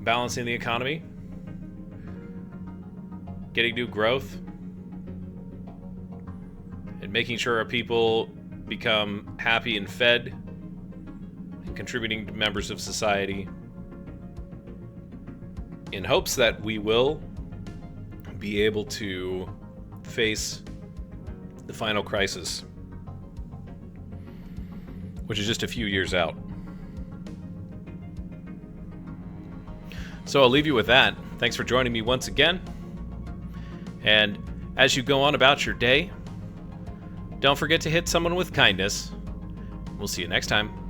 balancing the economy, getting new growth, and making sure our people become happy and fed and contributing to members of society, in hopes that we will be able to face the final crisis, which is just a few years out. So I'll leave you with that. Thanks for joining me once again. And as you go on about your day, don't forget to hit someone with kindness. We'll see you next time.